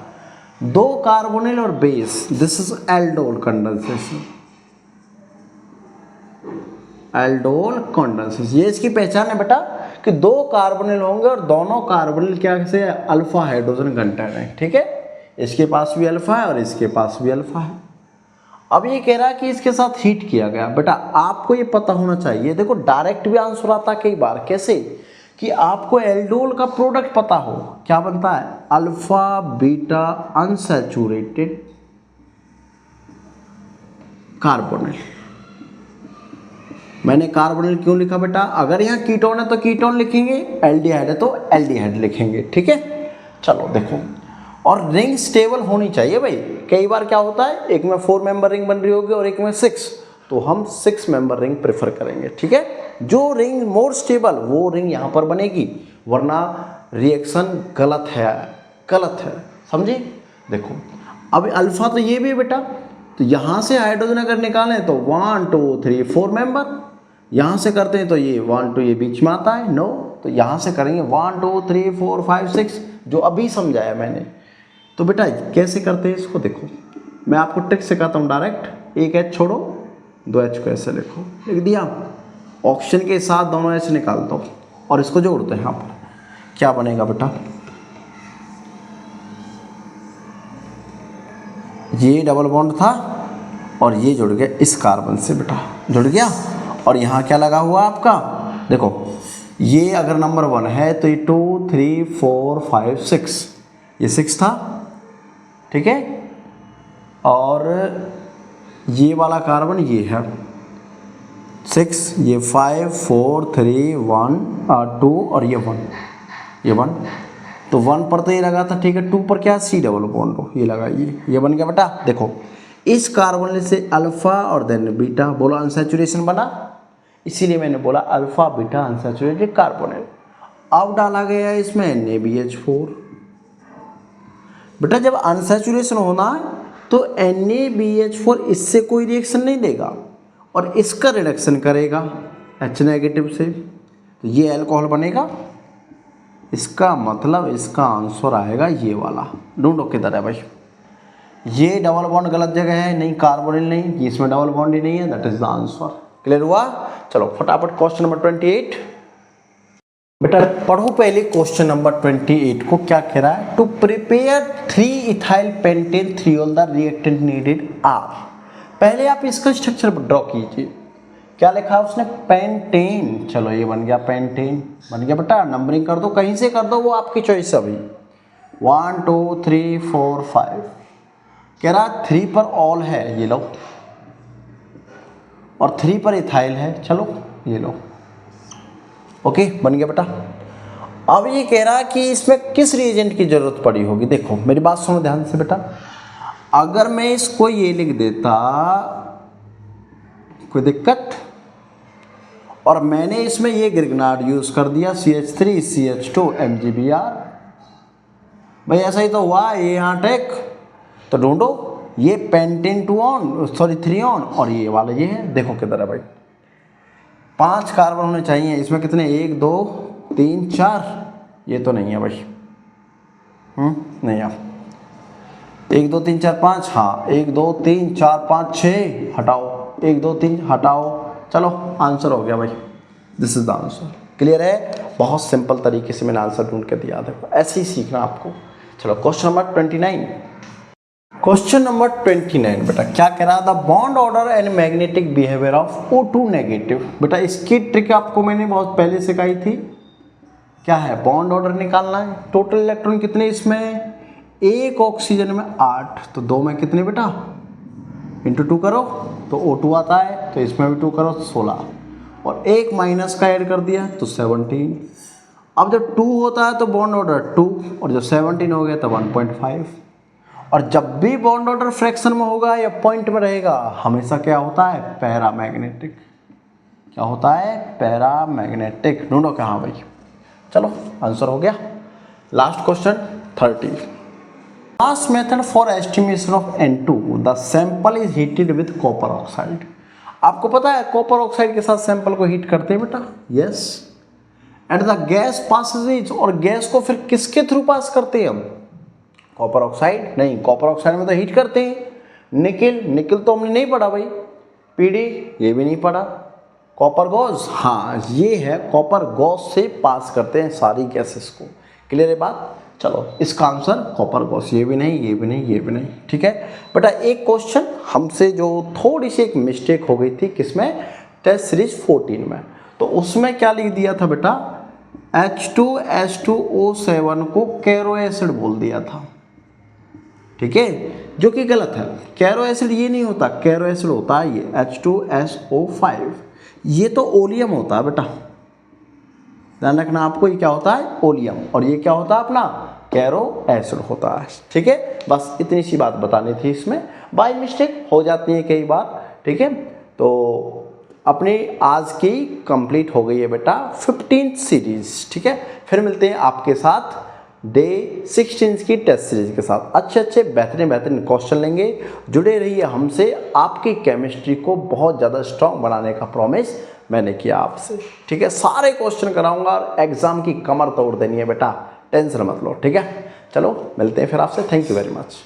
2 कार्बोनिल और base, this is aldol condensation. Aldol condensation, ये इसकी पहचान है बेटा कि 2 कार्बोनिल होंगे और दोनों कार्बोनिल क्या से अल्फा हाइड्रोजन कंटेंट है, ठीक है। इसके पास भी अल्फा है और इसके पास भी अल्फा है। अब ये कह रहा है कि इसके साथ हीट किया गया। बेटा आपको ये पता होना चाहिए, देखो डायरेक्ट भी आंसर आता है कई बार। कैसे, कि आपको एल्डोल का प्रोडक्ट पता हो, क्या बनता है, अल्फा बीटा अनसैचुरेटेड कार्बोनिल। मैंने कार्बोनिल क्यों लिखा बेटा, अगर यहाँ कीटोन है तो कीटोन लिखेंगे, एल्डिहाइड है तो एल्डिहाइड लिखेंगे, ठीक है। चलो देखो, और रिंग स्टेबल होनी चाहिए भाई। कई बार क्या होता है, एक में 4 मेंबर रिंग बन रही होगी और एक में 6, तो हम 6 मेंबर रिंग प्रेफर करेंगे, ठीक है। जो रिंग मोर स्टेबल वो रिंग यहाँ पर बनेगी, वरना रिएक्शन गलत है, गलत है, समझे। देखो अब अल्फा तो ये भी बेटा, तो यहाँ से हाइड्रोजन अगर निकालें तो 1 2 3 4 मेंबर, यहाँ से करते हैं तो ये 1 2 ये बीच में आता है 9, तो यहाँ से करेंगे 1 2 3 4 5 6, जो अभी समझाया मैंने। तो बेटा कैसे करते हैं इसको, देखो मैं आपको ट्रिक सिखाता हूँ डायरेक्ट। एक H छोड़ो, 2 H को ऐसे लिखो, लिख दिया। ऑक्सीजन के साथ दोनों H निकाल दो और इसको जोड़ते हैं यहाँ पर, क्या बनेगा बेटा, ये डबल बॉन्ड था और ये जुड़ गया इस कार्बन से बेटा, जुड़ गया। और यहाँ क्या लगा हुआ आपका, देखो ये अगर नंबर 1 है तो ये 2 3 4 5 6, ये 6 था, ठीक है। और ये वाला कार्बन ये है 6, ये 5 4 3 1 2 और ये 1, ये 1, तो 1 पर तो ये लगा था, ठीक है। 2 पर क्या, C डबल बॉन्ड हो, ये लगा, ये बन गया बेटा। देखो इस कार्बन से अल्फा और देन बीटा, बोला अनसैचुरेशन बना, इसीलिए मैंने बोला अल्फा बीटा अनसैचुरेटेड कार्बोनिल। अब डाला गया इसमें NaBH4। बेटा जब अनसैचुरेशन होना है तो NaBH4 इससे कोई रिएक्शन नहीं देगा और इसका रिडक्शन करेगा H नेगेटिव से, तो ये अल्कोहल बनेगा। इसका मतलब इसका आंसर आएगा ये वाला। ढूंढो किधर है भाई, ये डबल बॉन्ड गलत जगह है, नहीं कार्बोनिल नहीं, इसमें डबल बॉन्ड ही नहीं है, that is the answer. Clear हुआ। चलो फटाफट क्वेश्चन नंबर 28 बेटा पढ़ो पहले। क्वेश्चन नंबर 28 को क्या कह रहा है, to prepare 3 ethyl pentane 3 all the reactant needed are. पहले आप इसका स्ट्रक्चर ड्रॉ कीजिए। क्या लिखा है उसने, पेंटेन। चलो ये बन गया, पेंटेन बन गया बेटा। नंबरिंग कर दो, कहीं से कर दो, वो आपकी चॉइस है भाई। 1 2 3 4 5 कह रहा 3 पर ऑल है, ये लो, और 3 पर इथाइल है, चलो ये लो, ओके बन गया बेटा। अब ये कह रहा कि इसमें किस रिएजेंट की जरूरत पड़ी होगी। देखो मेरी बात सुनो ध्यान से बेटा, अगर मैं इसको ये लिख देता, कोई दिक्कत, और मैंने इसमें ये ग्रिग्नार्ड यूज कर दिया CH3 CH2 MgBr, भाई ऐसा ही तो हुआ, ये यहाँ टेक, तो ढूंढो ये पेंटेन 2 ऑन, सॉरी 3 ऑन, और ये वाला ये है, देखो किधर है भाई, 5 कार्बन होने चाहिए, इसमें कितने, 1 2 3 4, ये तो नहीं है भाई, नहीं है, 1 2 3 4 5, हाँ 1 2 3 4 5 6, हटाओ 1 2 3 हटाओ, चलो आंसर हो गया भाई, this is the answer. Clear है, बहुत सिंपल तरीके से मैंने आंसर ढूंढ के दिया, देखो ऐसे ही सीखना आपको। चलो क्वेश्चन नंबर 29। क्वेश्चन नंबर 29 बेटा क्या कह रहा था, bond order and magnetic behaviour of O2 negative. बेटा इसकी ट्रिक आपको मैंने बहुत पहले सिखाई थी, क्या है, बॉन्ड ऑर्डर निकालना है, टोटल इलेक्ट्रॉन कितने इसमें, एक ऑक्सीजन में 8, तो 2 में कितने बेटा, इंटू 2 करो तो O2 आता है, तो इसमें भी 2 करो 16, और एक माइनस का ऐड कर दिया तो 17। अब जब 2 होता है तो बॉन्ड ऑर्डर 2, और जब 17 हो गया तो 1.5, और जब भी बॉन्ड ऑर्डर फ्रैक्शन में होगा या पॉइंट में रहेगा हमेशा क्या होता है, पैरामैग्नेटिक। क्या होता है, पैरामैग्नेटिक। ढूंढो कहाँ भाई, चलो आंसर हो गया। Last question 30। Last method for estimation of N2, the sample is heated with copper oxide। आपको पता है कॉपर ऑक्साइड के साथ सैंपल को हीट करते हैं बेटा, yes, and the gas passes, और गैस को फिर किसके थ्रू पास करते हैं हम, कॉपर ऑक्साइड नहीं, कॉपर ऑक्साइड में तो हीट करते हैं, निकिल, निकिल तो हमने नहीं पढ़ा भाई, पीडी ये भी नहीं पढ़ा, कॉपर गॉस, हाँ ये है, कॉपर गॉस से पास करते हैं सारी गैसेस को। क्लियर है बात, चलो इसका आंसर कॉपर गॉस, ये भी नहीं, ये भी नहीं, ये भी नहीं, ठीक है बेटा। एक क्वेश्चन हमसे जो थोड़ी सी एक मिस्टेक हो गई थी, किसमें, टेस्ट सीरीज 14 में, तो उसमें क्या लिख दिया था बेटा, H2S2O7 को कैरो एसिड बोल दिया था, ठीक है, जो कि गलत है। कैरो एसिड ये नहीं होता, कैरो एसिड होता है ये H2SO5, ये तो ओलियम होता है बेटा, ध्यान रखना आपको, ये क्या होता है, ओलियम, और ये क्या होता है अपना, कैरो एसिड होता है, ठीक है। बस इतनी सी बात बतानी थी, इसमें बाय मिस्टेक हो जाती है कई बार, ठीक है। तो अपनी आज की कंप्लीट हो गई है बेटा 15th सीरीज, ठीक है। फिर मिलते हैं आपके साथ डे 16 की टेस्ट सीरीज के साथ, अच्छे अच्छे बेहतरीन बेहतरीन क्वेश्चन लेंगे। जुड़े रहिए हमसे, आपकी केमिस्ट्री को बहुत ज़्यादा स्ट्रांग बनाने का प्रॉमिस मैंने किया आपसे, ठीक है। सारे क्वेश्चन कराऊंगा और एग्जाम की कमर तोड़ देनी है बेटा, टेंशन मत लो, ठीक है। चलो मिलते हैं फिर आपसे, थैंक यू वेरी मच।